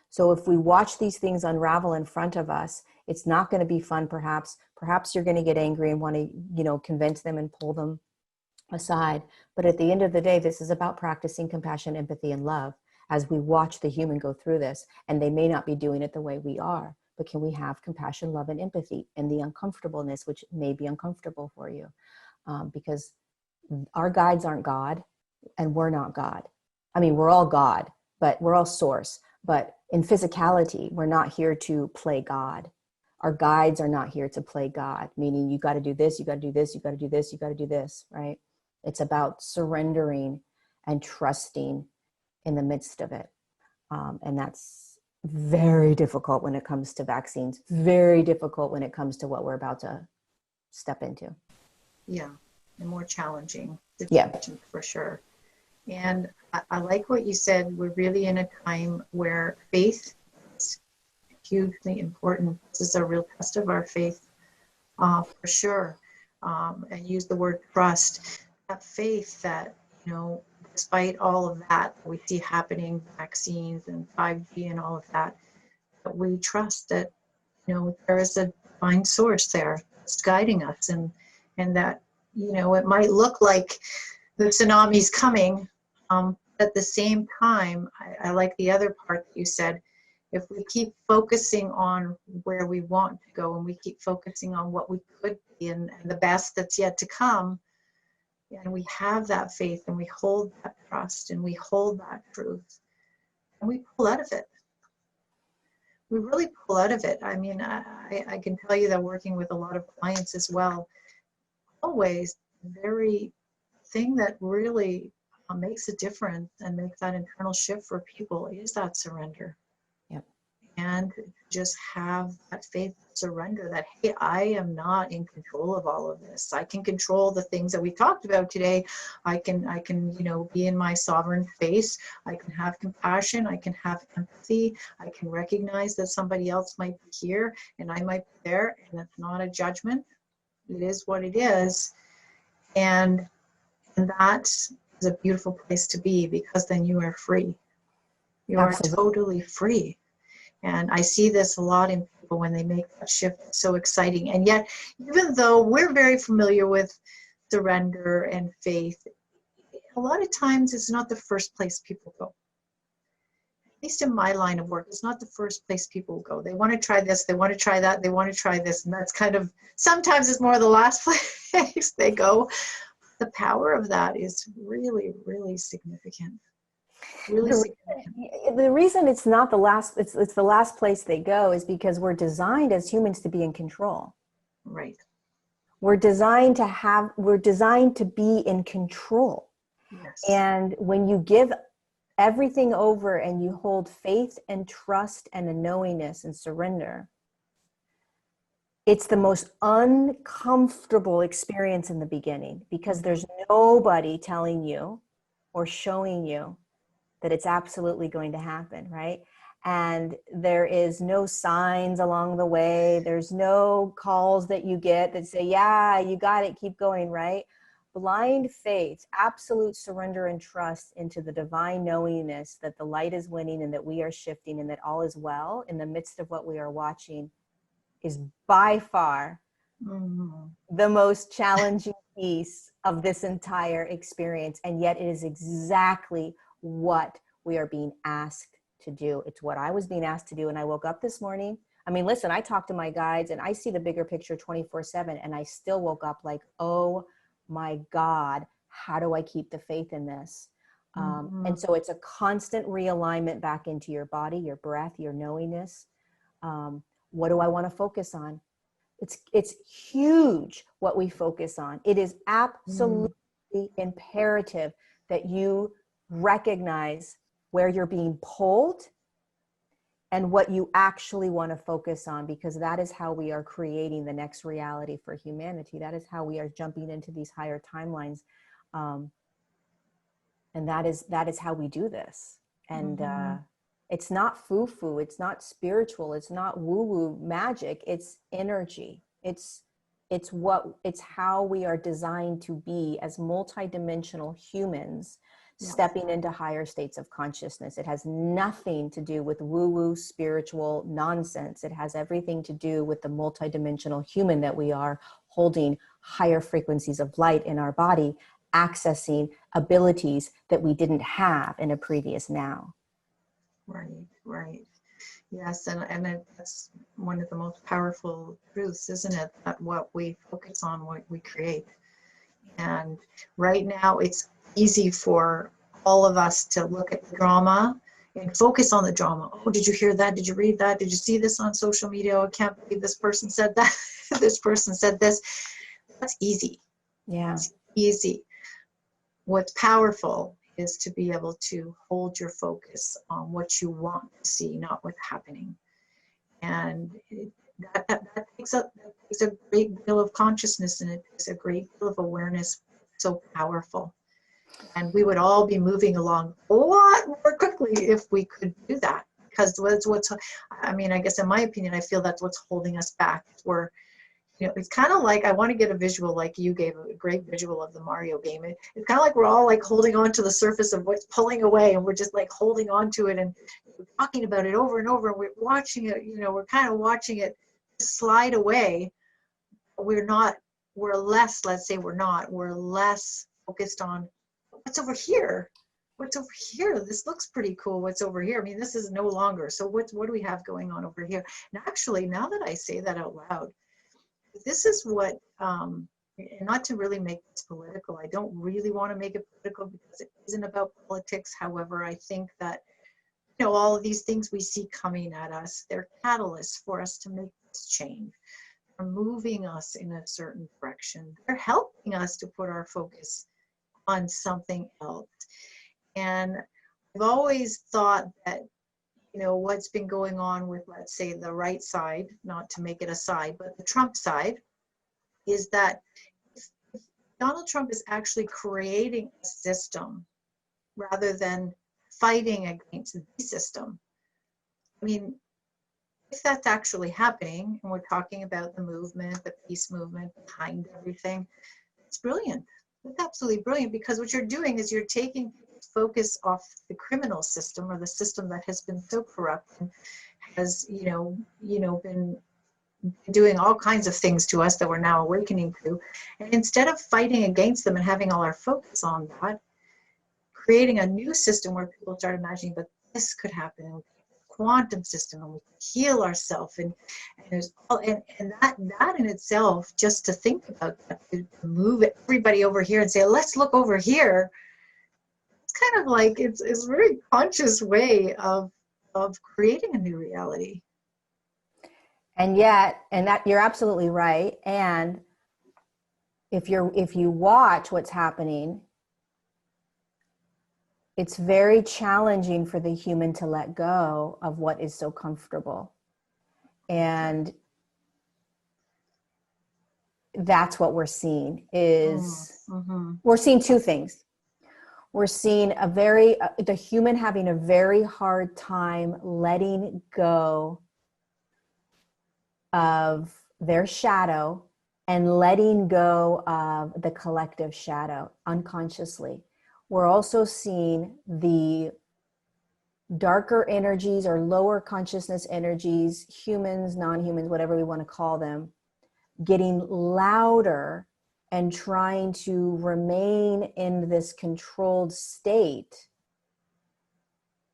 So if we watch these things unravel in front of us, it's not going to be fun, perhaps. Perhaps you're going to get angry and want to, you know, convince them and pull them aside. But at the end of the day, this is about practicing compassion, empathy, and love as we watch the human go through this. And they may not be doing it the way we are, but can we have compassion, love, and empathy in the uncomfortableness, which may be uncomfortable for you? Because our guides aren't God, and we're not God. I mean, we're all God, but we're all source. But in physicality, we're not here to play God. Our guides are not here to play God, meaning you got to do this, you got to do this, you got to do this, you got to do this, right? It's about surrendering and trusting in the midst of it. And that's very difficult when it comes to vaccines, very difficult when it comes to what we're about to step into. Yeah, and more challenging Yeah, for sure. And I like what you said. We're really in a time where faith is hugely important. This is a real test of our faith, for sure. And use the word trust. That faith that, you know, despite all of that we see happening, vaccines and 5G and all of that, that we trust that, there is a divine source there that's guiding us, and that, it might look like the tsunami's coming. At the same time, I like the other part that you said, if we keep focusing on where we want to go, and we keep focusing on what we could be, and the best that's yet to come, and we have that faith, and we hold that trust, and we hold that truth, and we pull out of it. We really pull out of it. I mean, I can tell you that working with a lot of clients as well, always the very thing that really makes a difference and makes that internal shift for people is that surrender. Yep. And just have that faith, surrender, that, hey, I am not in control of all of this. I can control the things that we talked about today. I can, be in my sovereign space. I can have compassion. I can have empathy. I can recognize that somebody else might be here and I might be there, and it's not a judgment. It is what it is. And that is a beautiful place to be, because then you are free. You Absolutely. are totally free. And I see this a lot in people when they make that shift. It's so exciting. And yet, even though we're very familiar with surrender and faith, a lot of times it's not the first place people go. At least in my line of work, it's not the first place people go. They want to try this, they want to try that, they want to try this. And that's kind of, sometimes it's more the last place they go. The power of that is really, really significant. Really significant. The reason it's not the last, it's the last place they go is because we're designed as humans to be in control. Right. We're designed to be in control. Yes. And when you give everything over and you hold faith and trust and a knowingness and surrender, it's the most uncomfortable experience in the beginning, because there's nobody telling you or showing you that it's absolutely going to happen, right? And there is no signs along the way. There's no calls that you get that say, yeah, you got it, keep going, right? Blind faith, absolute surrender and trust into the divine knowingness that the light is winning and that we are shifting and that all is well in the midst of what we are watching is by far the most challenging piece of this entire experience. And yet it is exactly what we are being asked to do. It's what I was being asked to do. And I woke up this morning. I mean, listen, I talk to my guides and I see the bigger picture 24/7. And I still woke up like, oh my God, how do I keep the faith in this? And so it's a constant realignment back into your body, your breath, your knowingness. What do I want to focus on? It's huge what we focus on. It is absolutely imperative that you recognize where you're being pulled and what you actually want to focus on, because that is how we are creating the next reality for humanity. That is how we are jumping into these higher timelines. And that is how we do this. And it's not foo-foo, it's not spiritual, it's not woo-woo magic, it's energy. It's how we are designed to be as multidimensional humans, stepping into higher states of consciousness. It has nothing to do with woo-woo spiritual nonsense. It has everything to do with the multidimensional human that we are, holding higher frequencies of light in our body, accessing abilities that we didn't have in a previous now. Right. Yes, and that's one of the most powerful truths, isn't it? That what we focus on, what we create. And right now, it's easy for all of us to look at the drama and focus on the drama. Oh, did you hear that? Did you read that? Did you see this on social media? Oh, I can't believe this person said that. This person said this. That's easy. Yeah. It's easy. What's powerful is to be able to hold your focus on what you want to see, not what's happening. And that takes a great deal of consciousness, and it takes a great deal of awareness. It's so powerful. And we would all be moving along a lot more quickly if we could do that. Because I guess in my opinion, I feel that's what's holding us back. We're you know, it's kind of like, I want to get a visual, like you gave a great visual of the Mario game. It's kind of like we're all like holding on to the surface of what's pulling away, and we're just like holding on to it and talking about it over and over, and we're watching it, you know, we're kind of watching it slide away. We're not, we're less, let's say we're less focused on what's over here. What's over here? This looks pretty cool. What's over here? I mean, this is no longer. So what do we have going on over here? And actually, now that I say that out loud, this is what, and not to really make this political, I don't really want to make it political because it isn't about politics. However, I think that, you know, all of these things we see coming at us, they're catalysts for us to make this change. They're moving us in a certain direction. They're helping us to put our focus on something else. And I've always thought that, you know, what's been going on with, let's say, the right side, not to make it a side, but the Trump side, is that if Donald Trump is actually creating a system rather than fighting against the system. I mean, if that's actually happening, and we're talking about the movement, the peace movement behind everything, it's brilliant. It's absolutely brilliant, because what you're doing is you're taking focus off the criminal system, or the system that has been so corrupt and has, you know, been doing all kinds of things to us that we're now awakening to. And instead of fighting against them and having all our focus on that, creating a new system where people start imagining, but this could happen, quantum system, and we can heal ourselves, and there's all, and that in itself, just to think about that, to move everybody over here and say, let's look over here, it's kind of like, it's a very conscious way of creating a new reality. And yet, and that you're absolutely right. And if you watch what's happening, it's very challenging for the human to let go of what is so comfortable. And that's what we're seeing is, we're seeing two things. We're seeing the human having a very hard time letting go of their shadow and letting go of the collective shadow unconsciously. We're also seeing the darker energies or lower consciousness energies, humans, non-humans, whatever we want to call them, getting louder and trying to remain in this controlled state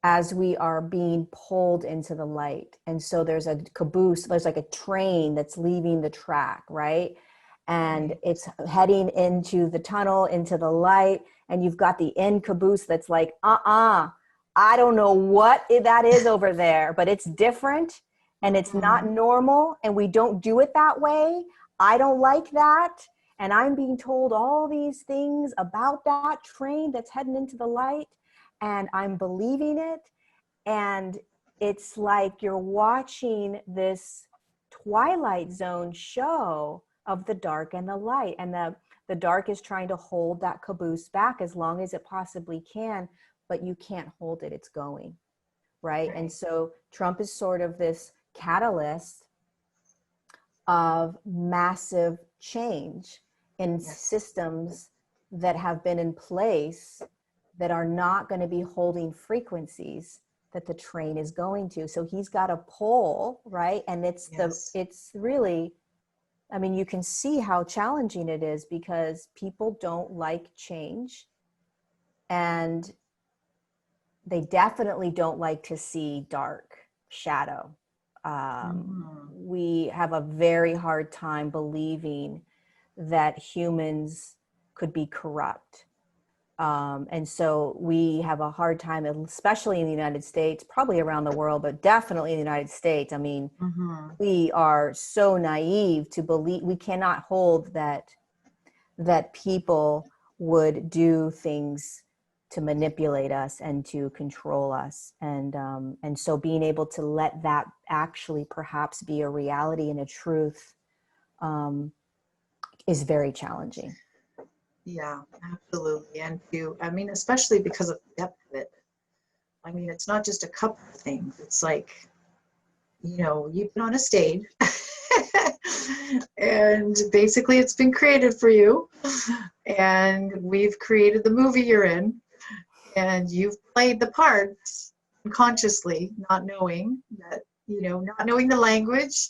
as we are being pulled into the light. And so there's a caboose, there's like a train that's leaving the track, right? And it's heading into the tunnel, into the light, and you've got the end caboose that's like, I don't know what that is over there, but it's different and it's not normal, and we don't do it that way. I don't like that. And I'm being told all these things about that train that's heading into the light, and I'm believing it. And it's like you're watching this Twilight Zone show of the dark and the light. And the dark is trying to hold that caboose back as long as it possibly can, but you can't hold it. It's going, right? And so Trump is sort of this catalyst of massive change in systems that have been in place that are not going to be holding frequencies that the train is going to. So he's got a pull, right? And it's it's really, I mean, you can see how challenging it is because people don't like change, and they definitely don't like to see dark shadow. We have a very hard time believing that humans could be corrupt. And so we have a hard time, especially in the United States, probably around the world, but definitely in the United States. I mean, we are so naive to believe, we cannot hold that people would do things to manipulate us and to control us. And so being able to let that actually perhaps be a reality and a truth is very challenging. Yeah, absolutely. And I mean, especially because of the depth of it. I mean, it's not just a couple of things. It's like, you know, you've been on a stage And basically it's been created for you. And we've created the movie you're in. And you've played the parts unconsciously, not knowing that, not knowing the language,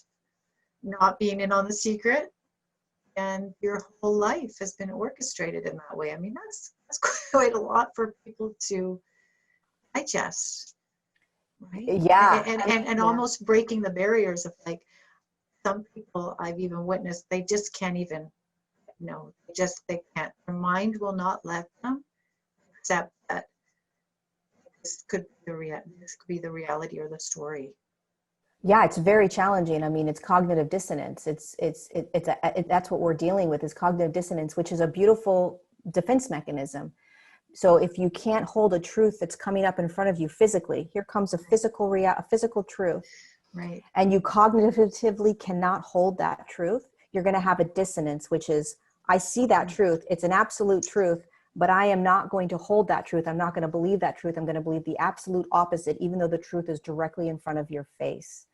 not being in on the secret. And your whole life has been orchestrated in that way. I mean, that's quite a lot for people to digest, right? Yeah. And almost breaking the barriers of, like, some people I've even witnessed, they just can't even, they can't. Their mind will not let them accept that this could be the reality or the story. Yeah, it's very challenging. I mean, it's cognitive dissonance. That's what we're dealing with, is cognitive dissonance, which is a beautiful defense mechanism. So if you can't hold a truth that's coming up in front of you physically, here comes a physical truth, right? And you cognitively cannot hold that truth, you're going to have a dissonance, which is, I see that truth. It's an absolute truth, but I am not going to hold that truth. I'm not going to believe that truth. I'm going to believe the absolute opposite, even though the truth is directly in front of your face.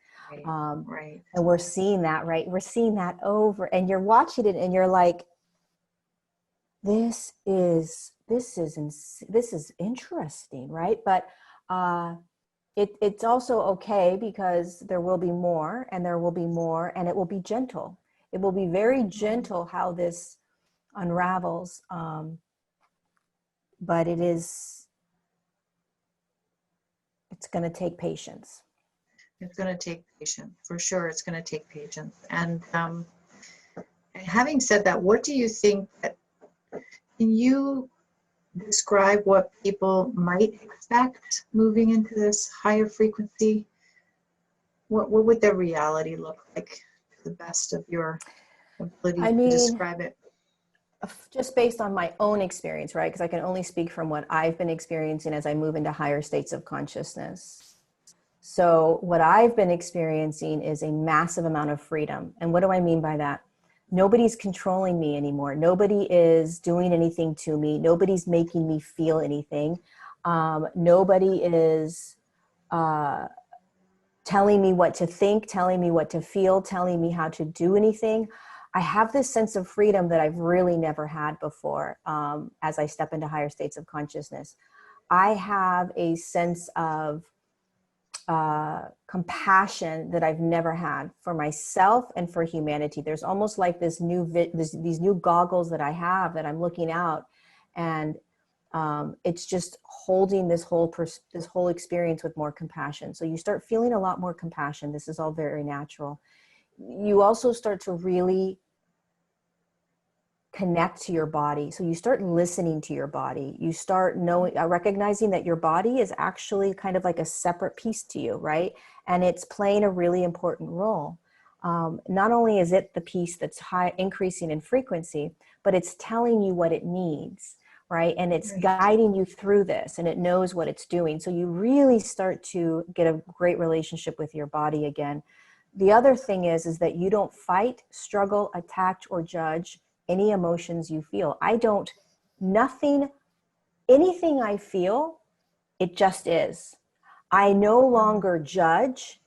Right. And we're seeing that, right? We're seeing that over, and you're watching it and you're like, this is interesting, right? But it's also okay, because there will be more, and there will be more, and it will be gentle. It will be very gentle how this unravels. But it's going to take patience. It's going to take patience, for sure. It's going to take patience. And having said that, what do you think can you describe what people might expect moving into this higher frequency? What would their reality look like, to the best of your ability to describe it? Just based on my own experience, right? Because I can only speak from what I've been experiencing as I move into higher states of consciousness. So what I've been experiencing is a massive amount of freedom. And what do I mean by that? Nobody's controlling me anymore. Nobody is doing anything to me. Nobody's making me feel anything. Nobody is telling me what to think, telling me what to feel, telling me how to do anything. I have this sense of freedom that I've really never had before as I step into higher states of consciousness. I have a sense of compassion that I've never had for myself and for humanity. There's almost like these new goggles that I have, that I'm looking out, and it's just holding this whole experience with more compassion. So you start feeling a lot more compassion. This is all very natural. You also start to really connect to your body. So you start listening to your body. You start recognizing that your body is actually kind of like a separate piece to you, right? And it's playing a really important role. Not only is it the piece that's increasing in frequency, but it's telling you what it needs, right? And it's guiding you through this, and it knows what it's doing. So you really start to get a great relationship with your body again. The other thing is that you don't fight, struggle, attack, or judge any emotions you feel. Anything I feel, it just is. I no longer judge.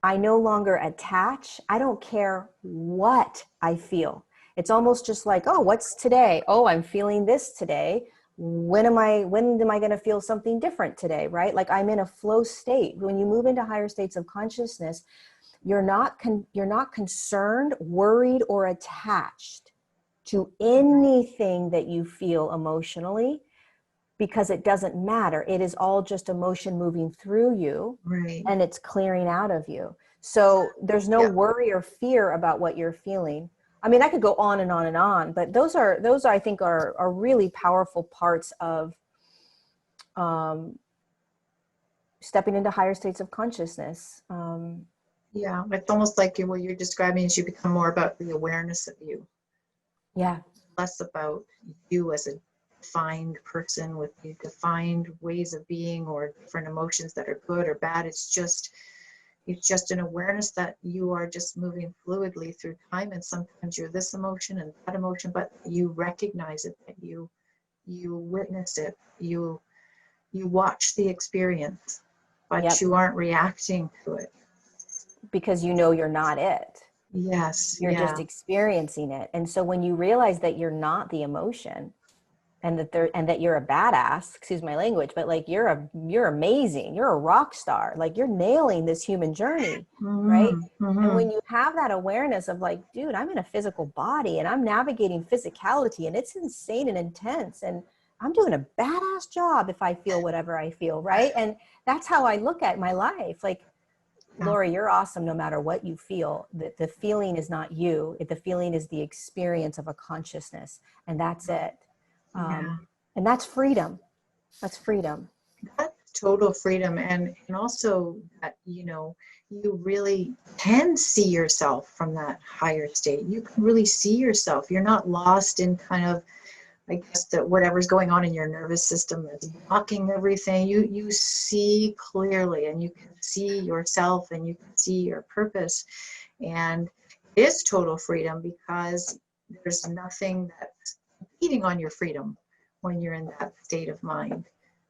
I no longer attach. I don't care what I feel. It's almost just like, oh, what's today? Oh, I'm feeling this today. When am I going to feel something different today, right? Like, I'm in a flow state. When you move into higher states of consciousness, you're not concerned, worried, or attached to anything that you feel emotionally, because it doesn't matter. It is all just emotion moving through you, and it's clearing out of you. So there's no worry or fear about what you're feeling. I mean, I could go on and on and on, but those I think are really powerful parts of stepping into higher states of consciousness. Yeah, it's almost like what you're describing is you become more about the awareness of you. Yeah. Less about you as a defined person with defined ways of being or different emotions that are good or bad. It's just an awareness that you are just moving fluidly through time, and sometimes you're this emotion and that emotion, but you recognize it, that you witness it, you watch the experience, but you aren't reacting to it. Because you know you're not it. Yes. You're just Yeah. experiencing it. And so when you realize that you're not the emotion, and that you're a badass, excuse my language, but like you're amazing, you're a rock star, like you're nailing this human journey, right? Mm-hmm. And Mm-hmm. when you have that awareness of like, dude, I'm in a physical body and I'm navigating physicality and it's insane and intense, and I'm doing a badass job if I feel whatever I feel, right? And that's how I look at my life. Like, Yeah. Lorie, you're awesome no matter what you feel. The feeling is not you. The feeling is the experience of a consciousness, and that's it. Yeah. And that's freedom. That's freedom. That's total freedom. And also that, you know, you really can see yourself from that higher state. You can really see yourself. You're not lost in kind of, I guess, that whatever's going on in your nervous system that's blocking everything. You see clearly, and you can see yourself, and you can see your purpose. And it is total freedom because there's nothing that's impeding on your freedom when you're in that state of mind.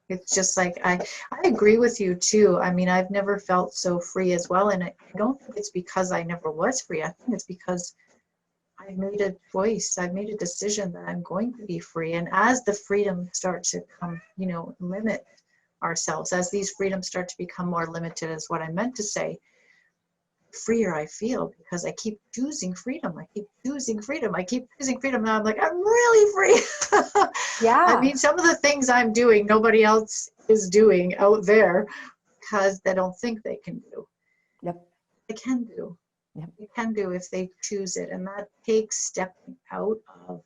It's just like I agree with you too. I mean, I've never felt so free as well, and I don't think it's because I never was free. I think it's because I've made a choice. I've made a decision that I'm going to be free. And as the freedom starts to come, you know, limit ourselves, as these freedoms start to become more limited, is what I meant to say, freer I feel because I keep choosing freedom. I keep choosing freedom. I keep choosing freedom. Now I'm like, I'm really free. I Yeah. mean, some of the things I'm doing, nobody else is doing out there because they don't think they can do. Yep. They can do. Yep. They can do if they choose it. And that takes stepping out of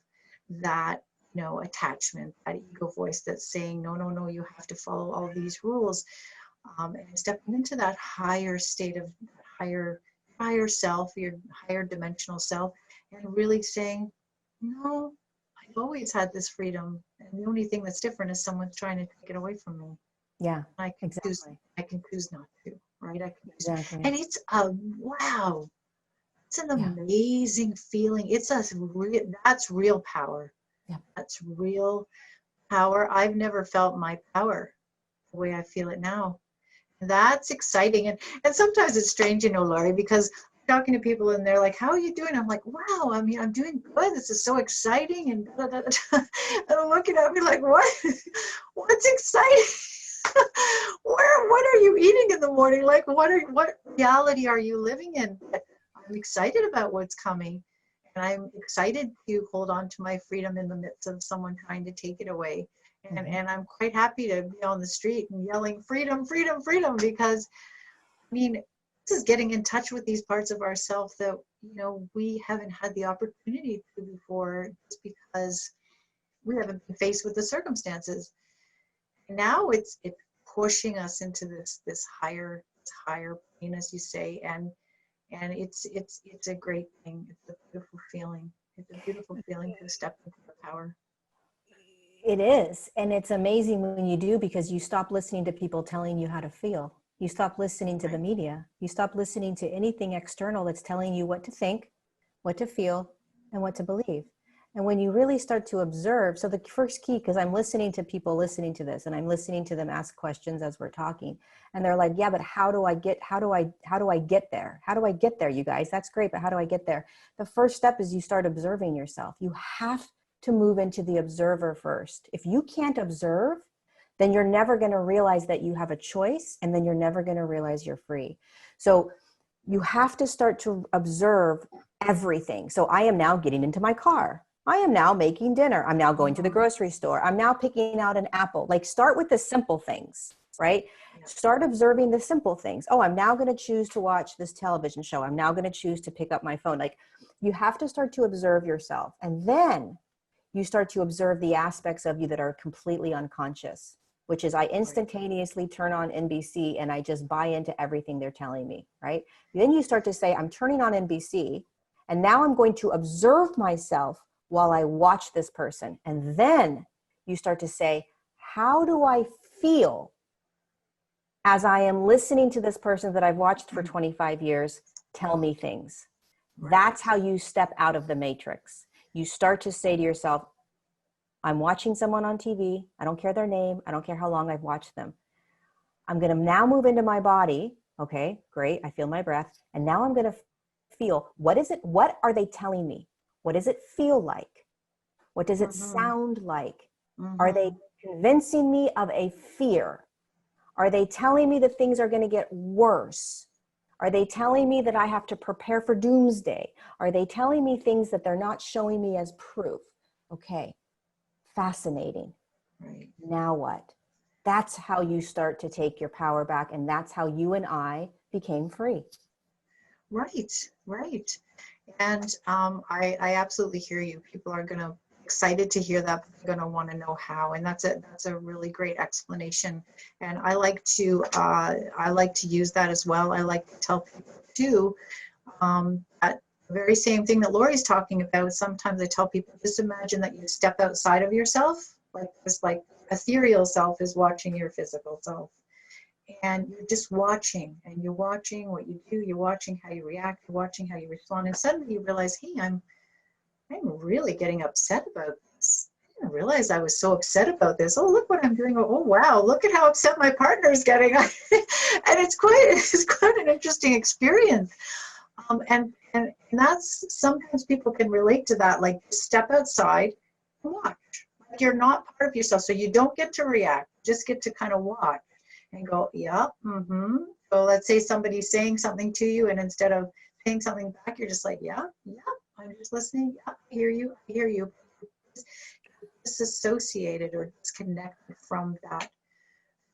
that, you know, attachment, that ego voice that's saying, no, no, no, you have to follow all these rules. And stepping into that higher state of higher self, your higher dimensional self, and really saying, no, I've always had this freedom, and the only thing that's different is someone's trying to take it away from me. Yeah. I can choose. Exactly. I can choose not to. Right? I can choose, Exactly. and it's a wow. It's an Yeah. amazing feeling. It's a real. That's real power. Yeah. That's real power. I've never felt my power the way I feel it now. That's exciting. And sometimes it's strange, you know, Lorie, because I'm talking to people and they're like, how are you doing? I'm like, wow, I mean, I'm doing good. This is so exciting. And, da, da, da, da. And I'm looking at me like, what? What's exciting? What are you eating in the morning? Like, what reality are you living in? But I'm excited about what's coming. And I'm excited to hold on to my freedom in the midst of someone trying to take it away. Mm-hmm. And I'm quite happy to be on the street and yelling freedom, freedom, freedom, because I mean, this is getting in touch with these parts of ourselves that, you know, we haven't had the opportunity to before, just because we haven't been faced with the circumstances. Now it's pushing us into this higher plane, as you say, and it's a great thing. It's a beautiful feeling. It's a beautiful feeling to step into the power. It is. And it's amazing when you do, because you stop listening to people telling you how to feel. You stop listening to the Right. media. You stop listening to anything external that's telling you what to think, what to feel, and what to believe. And when you really start to observe, so the first key, because I'm listening to people listening to this and I'm listening to them ask questions as we're talking. And they're like, yeah, but how do I get there? How do I get there, you guys? That's great, but how do I get there? The first step is you start observing yourself. You have to move into the observer first. If you can't observe, then you're never going to realize that you have a choice, and then you're never going to realize you're free. So you have to start to observe everything. So I am now getting into my car. I am now making dinner. I'm now going to the grocery store. I'm now picking out an apple. Like, start with the simple things, right? Yeah. Start observing the simple things. Oh, I'm now going to choose to watch this television show. I'm now going to choose to pick up my phone. Like, you have to start to observe yourself. And then you start to observe the aspects of you that are completely unconscious, which is I instantaneously turn on NBC and I just buy into everything they're telling me, right? Then you start to say, I'm turning on NBC, and now I'm going to observe myself while I watch this person. And then you start to say, how do I feel as I am listening to this person that I've watched for 25 years tell me things? Right. That's how you step out of the matrix. You start to say to yourself, I'm watching someone on TV. I don't care their name. I don't care how long I've watched them. I'm going to now move into my body. Okay, great. I feel my breath. And now I'm going to feel. What is it? What are they telling me? What does it feel like? What does it sound like? Are they convincing me of a fear? Are they telling me that things are going to get worse? Are they telling me that I have to prepare for doomsday? Are they telling me things that they're not showing me as proof? Okay, fascinating. Right. Now what? That's how you start to take your power back, and that's how you and I became free. Right, right. And I absolutely hear you. People are going to excited to hear that, but they're going to want to know how. And that's a really great explanation. And I like to use that as well. I like to tell people too, that very same thing that Lori's talking about. Sometimes I tell people, just imagine that you step outside of yourself, like this, like ethereal self is watching your physical self. And you're just watching, and you're watching what you do, you're watching how you react, you're watching how you respond, and suddenly you realize, hey, I'm really getting upset about this. I didn't realize I was so upset about this. Oh, look what I'm doing. Oh, wow, look at how upset my partner's getting. And it's quite an interesting experience. And that's, sometimes people can relate to that, like step outside and watch. Like you're not part of yourself, so you don't get to react, you just get to kind of watch and go, yeah, So let's say somebody's saying something to you, and instead of saying something back, you're just like, yeah, I'm just listening. Yeah, I hear you. Disassociated or disconnected from that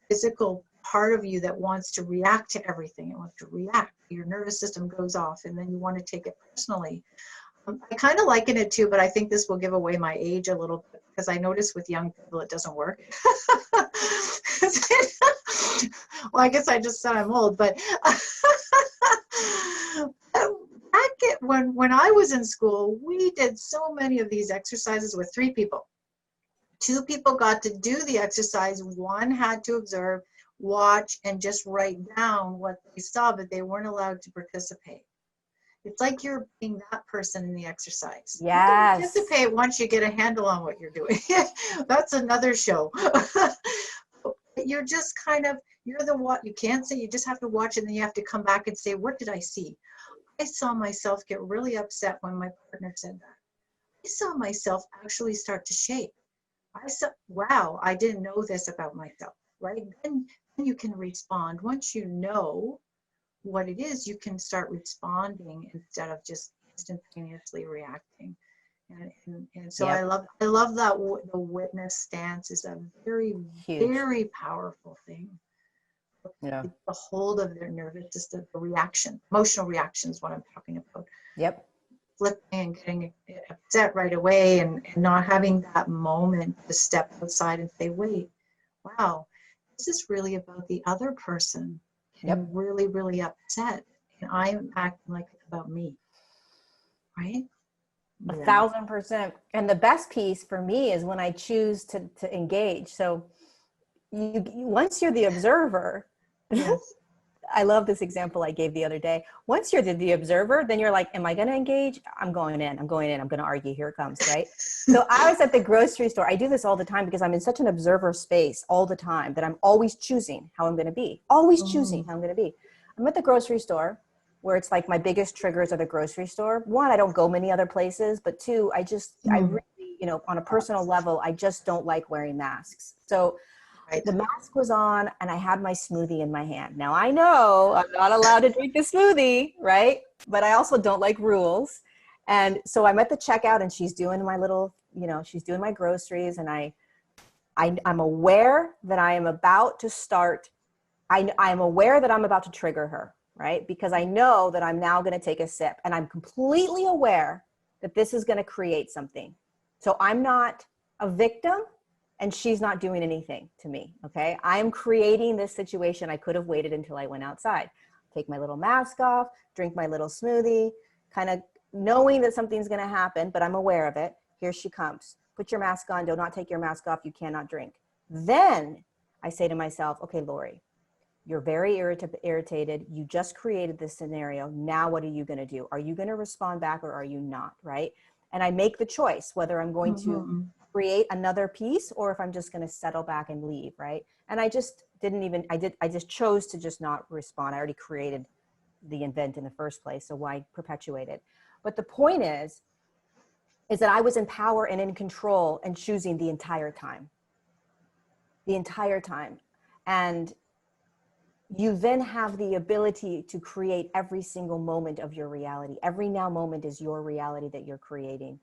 physical part of you that wants to react to everything. It wants to react. Your nervous system goes off, and then you want to take it personally. I kind of liken it to, but I think this will give away my age a little bit, because I notice with young people it doesn't work. Well, I guess I just said I'm old, but when I was in school, we did so many of these exercises with 3 people. 2 people got to do the exercise. 1 had to observe, watch, and just write down what they saw, but they weren't allowed to participate. It's like you're being that person in the exercise. Yes. You can participate once you get a handle on what you're doing. That's another show. You're just kind of, you're the what, you can't say, you just have to watch, and then you have to come back and say, what did I see? I saw myself get really upset when my partner said that. I saw myself actually start to shake. I saw, wow, I didn't know this about myself, right? Then you can respond. Once you know what it is, you can start responding instead of just instantaneously reacting. And so Yep. I love that the witness stance is a very, Huge. very powerful thing. Yeah. The hold of their nervous system, the reaction, emotional reaction is what I'm talking about. Yep. Flipping and getting upset right away, and not having that moment to step outside and say, wait, wow, this is really about the other person. Yep. And really, really upset. And I'm acting like it's about me. Right? 1,000%. And the best piece for me is when I choose to engage. So you once you're the observer, Yes. I love this example I gave the other day. Once you're the observer, then you're like, am I going to engage? I'm going in. I'm going to argue. Here it comes, right? So I was at the grocery store. I do this all the time because I'm in such an observer space all the time that I'm always choosing how I'm going to be. Always choosing how I'm going to be. I'm at the grocery store, where it's like my biggest triggers are the grocery store. 1, I don't go many other places, but 2, I really, on a personal level, I just don't like wearing masks. So the mask was on, and I had my smoothie in my hand. Now I know I'm not allowed to drink the smoothie, right? But I also don't like rules. And so I'm at the checkout, and she's doing my little, she's doing my groceries, and I'm aware that I am about to start. I'm aware that I'm about to trigger her, right? Because I know that I'm now going to take a sip, and I'm completely aware that this is going to create something. So I'm not a victim, and she's not doing anything to me, okay? I am creating this situation. I could have waited until I went outside. Take my little mask off, drink my little smoothie, kind of knowing that something's going to happen, but I'm aware of it. Here she comes. Put your mask on. Do not take your mask off. You cannot drink. Then I say to myself, okay, Lorie, you're very irritated. You just created this scenario. Now what are you going to do? Are you going to respond back, or are you not, right? And I make the choice whether I'm going to create another piece, or if I'm just going to settle back and leave, right? And I just didn't even, I just chose to just not respond. I already created the event in the first place. So why perpetuate it? But the point is that I was in power and in control and choosing the entire time. And you then have the ability to create every single moment of your reality. Every now moment is your reality that you're creating,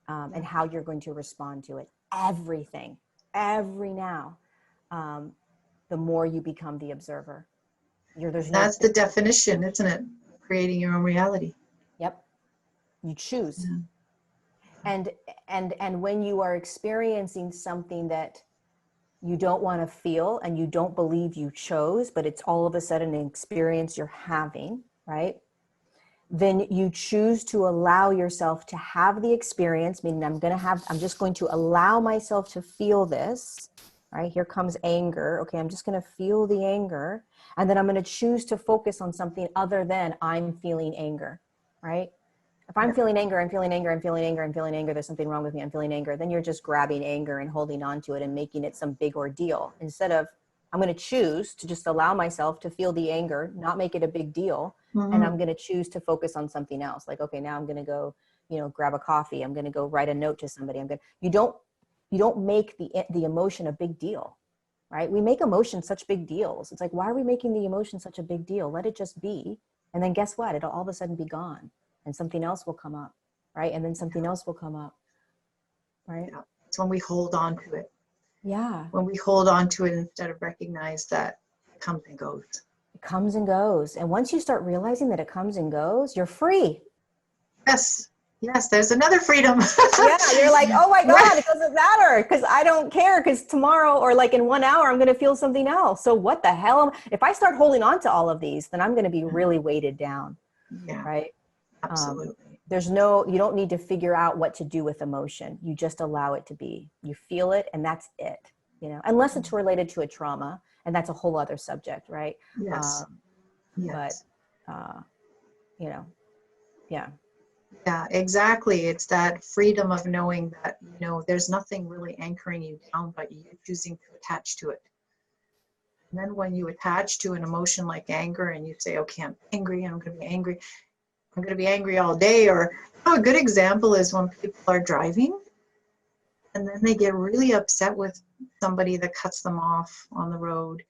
and how you're going to respond to it. Everything, every now, the more you become the observer. That's the definition, isn't it? Creating your own reality. Yep. You choose. Yeah. And when you are experiencing something that you don't want to feel and you don't believe you chose, but it's all of a sudden an experience you're having, right? Then you choose to allow yourself to have the experience, meaning I'm just going to allow myself to feel this, right? Here comes anger. Okay, I'm just going to feel the anger. And then I'm going to choose to focus on something other than I'm feeling anger, right? If I'm feeling anger, there's something wrong with me, I'm feeling anger, then you're just grabbing anger and holding on to it and making it some big ordeal. Instead of, I'm going to choose to just allow myself to feel the anger, not make it a big deal. And I'm going to choose to focus on something else. Like, okay, now I'm going to go, grab a coffee. I'm going to go write a note to somebody. You don't make the emotion a big deal, right? We make emotions such big deals. It's like, why are we making the emotion such a big deal? Let it just be. And then guess what? It'll all of a sudden be gone. And something else will come up, right? And then something else will come up, right? Yeah. It's when we hold on to it. Yeah. When we hold on to it instead of recognize that it comes and goes. It comes and goes. And once you start realizing that it comes and goes, you're free. Yes. Yes, there's another freedom. Yeah, you're like, oh my God, it doesn't matter because I don't care because tomorrow or like in 1 hour, I'm going to feel something else. So what the hell? If I start holding on to all of these, then I'm going to be really weighted down. Yeah. Right? Absolutely. You don't need to figure out what to do with emotion. You just allow it to be. You feel it and that's it, unless it's related to a trauma, and that's a whole other subject, right? Yes. Yes. But, yeah. Yeah, exactly. It's that freedom of knowing that, there's nothing really anchoring you down, but you choosing to attach to it. And then when you attach to an emotion like anger and you say, okay, I'm angry, I'm going to be angry. I'm going to be angry all day. Or a good example is when people are driving and then they get really upset with somebody that cuts them off on the road,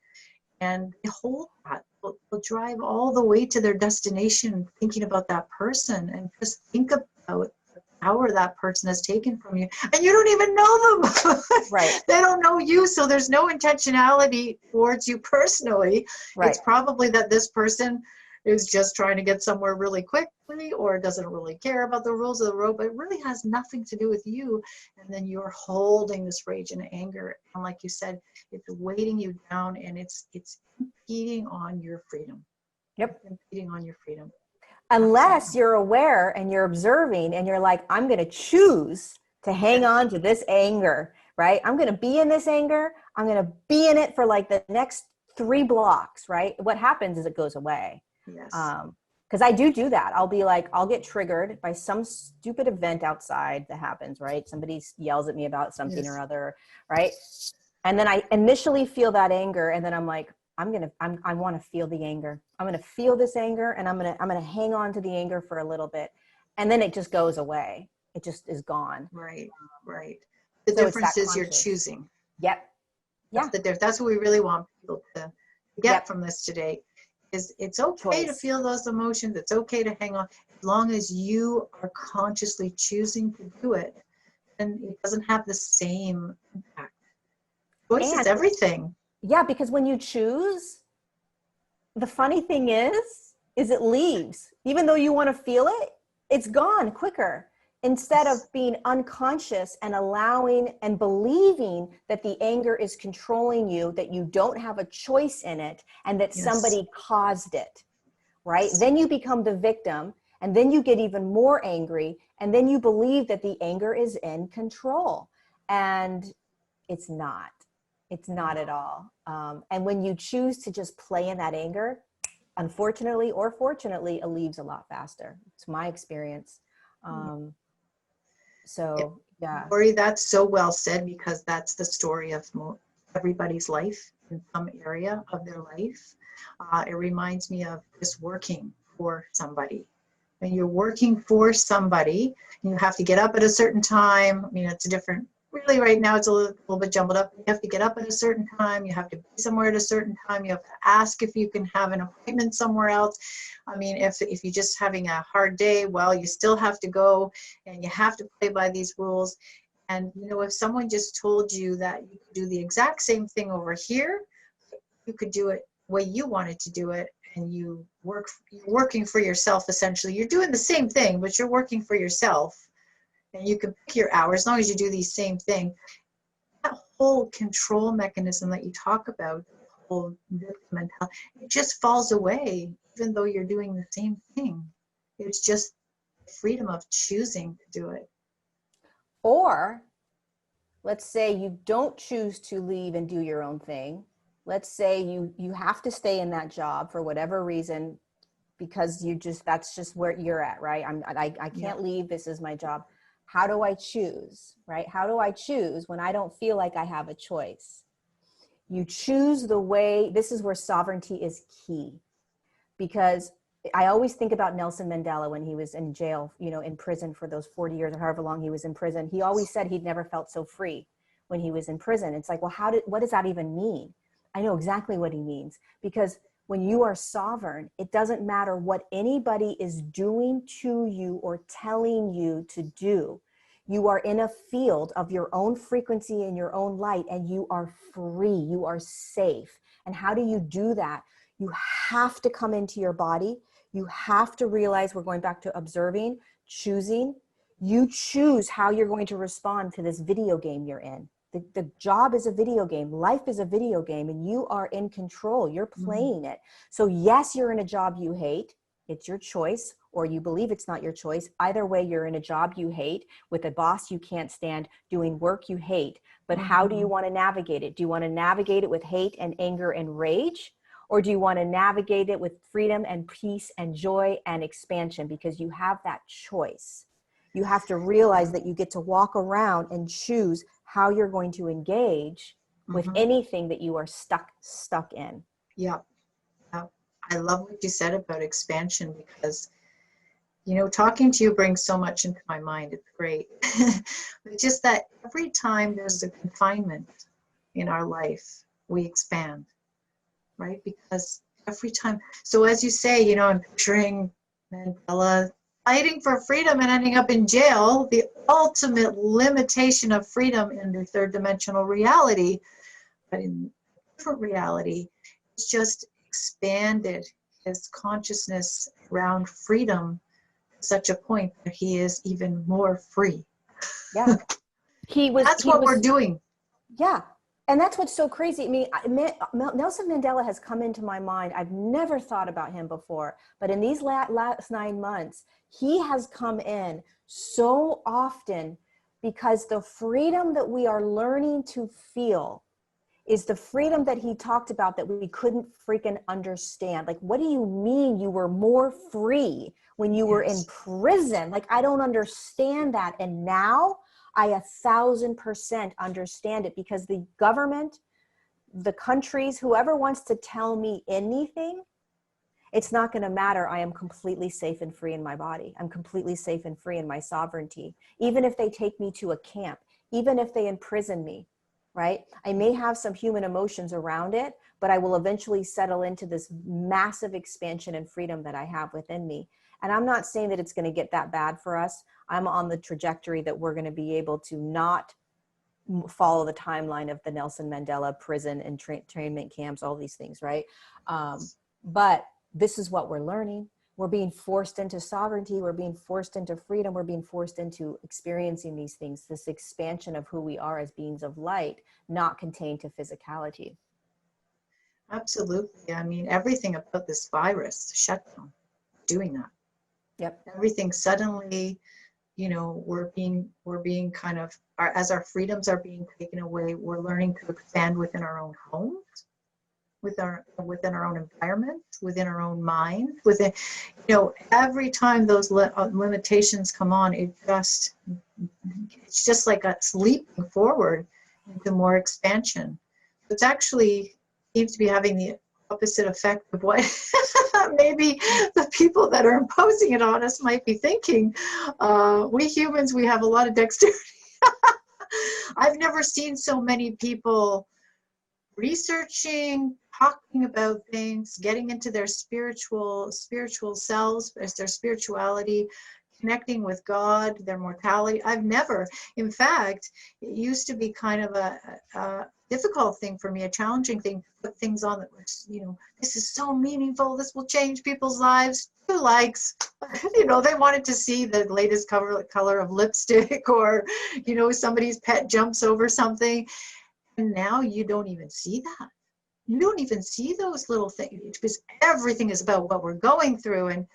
and they hold that. They'll drive all the way to their destination thinking about that person and just think about the power that person has taken from you. And you don't even know them. Right. They don't know you. So there's no intentionality towards you personally. Right. It's probably that this person is just trying to get somewhere really quickly or doesn't really care about the rules of the road, but it really has nothing to do with you. And then you're holding this rage and anger. And like you said, it's weighting you down and it's impeding on your freedom. Yep. It's impeding on your freedom. Unless you're aware and you're observing and you're like, I'm going to choose to hang on to this anger, right? I'm going to be in this anger. I'm going to be in it for like the next 3 blocks, right? What happens is it goes away. Yes. Because I do that. I'll be like, I'll get triggered by some stupid event outside that happens, right? Somebody yells at me about something or other, right? And then I initially feel that anger, and then I'm like, I want to feel the anger. I'm going to feel this anger, and I'm going to hang on to the anger for a little bit, and then it just goes away. It just is gone. Right. Right. The So difference is you're choosing. Yep. Yeah. That's what we really want people to get from this today. Is it's okay to feel those emotions. It's okay to hang on as long as you are consciously choosing to do it, and it doesn't have the same impact. Choice is everything. Yeah, because when you choose, the funny thing is it leaves. Even though you want to feel it, it's gone quicker. Instead of being unconscious and allowing and believing that the anger is controlling you, that you don't have a choice in it, and that somebody caused it, right? Then you become the victim, and then you get even more angry, and then you believe that the anger is in control. And it's not. It's not at all. And when you choose to just play in that anger, unfortunately or fortunately, it leaves a lot faster. It's my experience. So, yeah. Lorie, that's so well said, because that's the story of everybody's life in some area of their life. It reminds me of just working for somebody. When you're working for somebody, you have to get up at a certain time. I mean, it's a different, really right now it's a little bit jumbled up. You have to get up at a certain time. You have to be somewhere at a certain time. You have to ask if you can have an appointment somewhere else. I mean, if you're just having a hard day, well, you still have to go and you have to play by these rules. And, you know, if someone just told you that you could do the exact same thing over here, you could do it the way you wanted to do it, and you're working for yourself, essentially. You're doing the same thing, but you're working for yourself, and you can pick your hours as long as you do the same thing. That whole control mechanism that you talk about, the whole victim mentality, it just falls away, even though you're doing the same thing. It's just freedom of choosing to do it. Or let's say you don't choose to leave and do your own thing. Let's say you have to stay in that job for whatever reason, because that's just where you're at, right? I can't leave. This is my job. How do I choose, right? How do I choose when I don't feel like I have a choice? You choose the way. This is where sovereignty is key, because I always think about Nelson Mandela when he was in jail, you know, in prison for those 40 years or however long he was in prison. He always said he'd never felt so free when he was in prison. It's like, well, what does that even mean? I know exactly what he means, because when you are sovereign, it doesn't matter what anybody is doing to you or telling you to do. You are in a field of your own frequency and your own light, and you are free. You are safe. And how do you do that? You have to come into your body. You have to realize, we're going back to observing, choosing. You choose how you're going to respond to this video game you're in. The job is a video game. Life is a video game, and you are in control. You're playing it. So yes, you're in a job you hate. It's your choice, or you believe it's not your choice. Either way, you're in a job you hate with a boss you can't stand, doing work you hate. But how do you want to navigate it? Do you want to navigate it with hate and anger and rage? Or do you want to navigate it with freedom and peace and joy and expansion? Because you have that choice. You have to realize that you get to walk around and choose how you're going to engage with anything that you are stuck in. Yeah. I love what you said about expansion, because, you know, talking to you brings so much into my mind. It's great. But just that every time there's a confinement in our life, we expand, right? Because every time, so as you say, you know, I'm picturing Mandela fighting for freedom and ending up in jail, the ultimate limitation of freedom in the third dimensional reality. But in different reality, it's just expanded his consciousness around freedom to such a point that he is even more free. Yeah. That's what we're doing. Yeah. And that's what's so crazy. I mean, Nelson Mandela has come into my mind. I've never thought about him before, but in these last 9 months, he has come in so often, because the freedom that we are learning to feel is the freedom that he talked about that we couldn't freaking understand. Like, what do you mean you were more free when you were in prison? Like, I don't understand that. And now I 1,000% understand it, because the government, the countries, whoever wants to tell me anything, it's not going to matter. I am completely safe and free in my body. I'm completely safe and free in my sovereignty. Even if they take me to a camp, even if they imprison me, right? I may have some human emotions around it, but I will eventually settle into this massive expansion and freedom that I have within me. And I'm not saying that it's going to get that bad for us. I'm on the trajectory that we're going to be able to not follow the timeline of the Nelson Mandela prison and trainment camps, all these things, right? But this is what we're learning. We're being forced into sovereignty. We're being forced into freedom. We're being forced into experiencing these things, this expansion of who we are as beings of light, not contained to physicality. Absolutely. I mean, everything about this virus, shutdown, doing that. Yep. Everything suddenly, you know, we're being kind of, as our freedoms are being taken away, we're learning to expand within our own homes, within our own environment, within our own mind, within, you know, every time those limitations come on, it's just like us leaping forward into more expansion. It's actually seems to be having the opposite effect of what maybe the people that are imposing it on us might be thinking. We humans, we have a lot of dexterity. I've never seen so many people researching, talking about things, getting into their spiritual selves, their spirituality, connecting with God, their mortality. I've never, in fact, it used to be kind of a difficult thing for me, a challenging thing to put things on that was, this is so meaningful, this will change people's lives. 2 likes, they wanted to see the latest color of lipstick, or, somebody's pet jumps over something. And now you don't even see that. You don't even see those little things, because everything is about what we're going through, and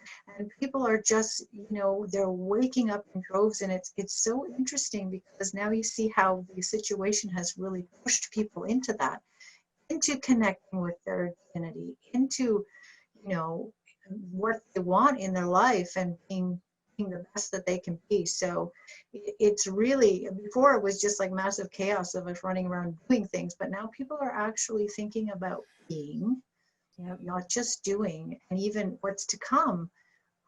people are just, they're waking up in droves, and it's so interesting, because now you see how the situation has really pushed people into that, into connecting with their divinity, into, what they want in their life, and being the best that they can be. So it's really, before it was just like massive chaos of us running around doing things, but now people are actually thinking about being, not just doing, and even what's to come.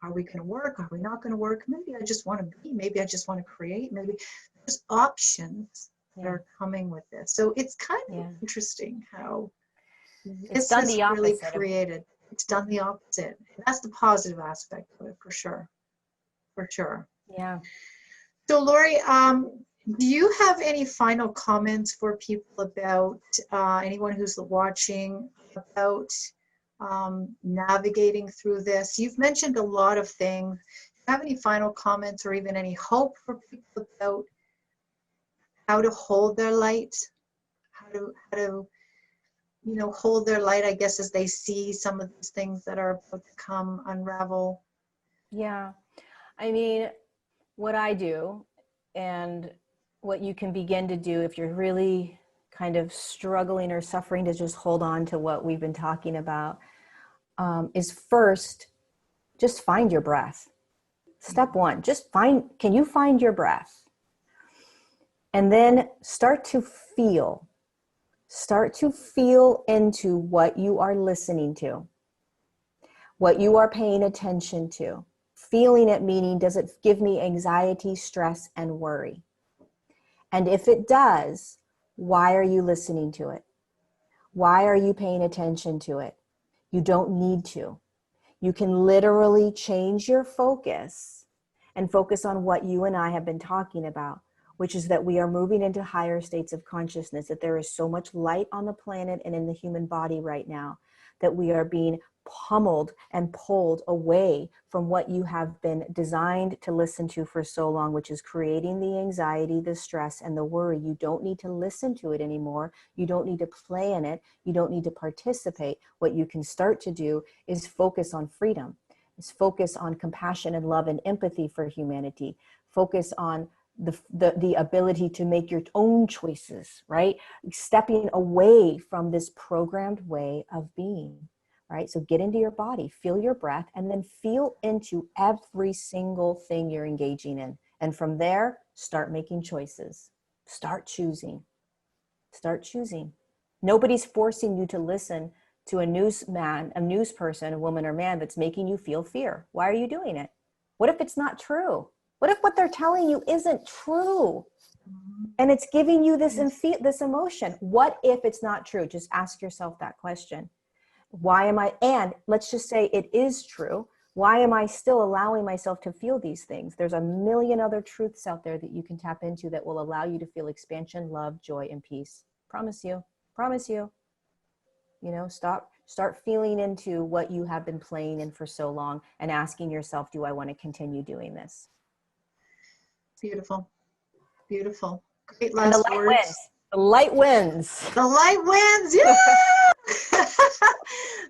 Are we going to work? Are we not going to work? Maybe I just want to be, maybe I just want to create, maybe there's options that are coming with this. So it's kind of interesting how this has really created, it's done the opposite. And that's the positive aspect of it, for sure. For sure. Yeah. So Lorie, do you have any final comments for people about anyone who's watching, about navigating through this? You've mentioned a lot of things. Do you have any final comments, or even any hope for people about how to hold their light, how to hold their light, I guess, as they see some of these things that are about to come unravel? Yeah. I mean, what I do, and what you can begin to do if you're really kind of struggling or suffering to just hold on to what we've been talking about, is first, just find your breath. Step 1, can you find your breath? And then start to feel into what you are listening to, what you are paying attention to. Feeling it, meaning, does it give me anxiety, stress, and worry? And if it does, why are you listening to it? Why are you paying attention to it? You don't need to. You can literally change your focus and focus on what you and I have been talking about, which is that we are moving into higher states of consciousness, that there is so much light on the planet and in the human body right now, that we are being pummeled and pulled away from what you have been designed to listen to for so long, which is creating the anxiety, the stress, and the worry. You don't need to listen to it anymore. You don't need to play in it. You don't need to participate. What you can start to do is focus on freedom, is focus on compassion and love and empathy for humanity, focus on the ability to make your own choices, right? Stepping away from this programmed way of being. Right? So get into your body, feel your breath, and then feel into every single thing you're engaging in. And from there, start making choices. Start choosing. Start choosing. Nobody's forcing you to listen to a news person, a woman or man, that's making you feel fear. Why are you doing it? What if it's not true? What if what they're telling you isn't true? And it's giving you this emotion. What if it's not true? Just ask yourself that question. Why am I, and let's just say it is true, why am I still allowing myself to feel these things? There's a million other truths out there that you can tap into that will allow you to feel expansion, love, joy, and peace. Promise you. Start feeling into what you have been playing in for so long, and asking yourself, do I want to continue doing this? Beautiful. Beautiful. Great And last words. The light wins. The light wins. Yeah.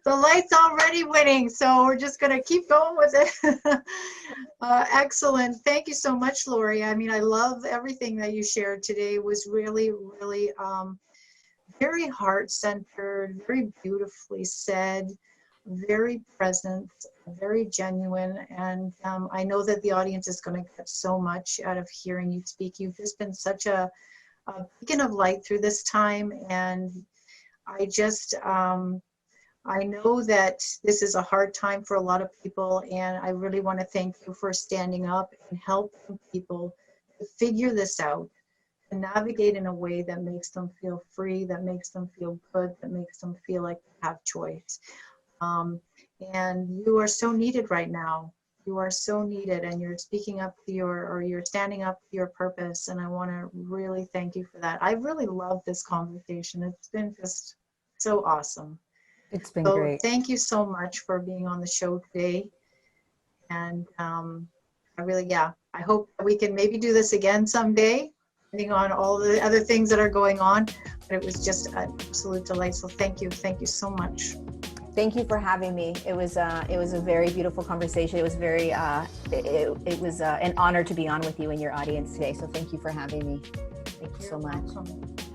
The light's already winning, so we're just going to keep going with it. Excellent. Thank you so much, Lorie. I mean, I love everything that you shared today. It was really, really very heart-centered, very beautifully said, very present, very genuine. And I know that the audience is going to get so much out of hearing you speak. You've just been such a beacon of light through this time, and I just I know that this is a hard time for a lot of people, and I really want to thank you for standing up and helping people to figure this out and navigate in a way that makes them feel free, that makes them feel good, that makes them feel like they have choice. Um, and you are so needed right now. You are so needed, and you're speaking up to you're standing up to your purpose. And I want to really thank you for that. I really love this conversation. It's been just so awesome. It's been So great. thank you so much for being on the show today. And I really, yeah, I hope that we can maybe do this again someday, depending on all the other things that are going on. But it was just an absolute delight. So thank you so much. Thank you for having me. It was a very beautiful conversation. It was very it was an honor to be on with you and your audience today. So thank you for having me. Thank you so much. Welcome.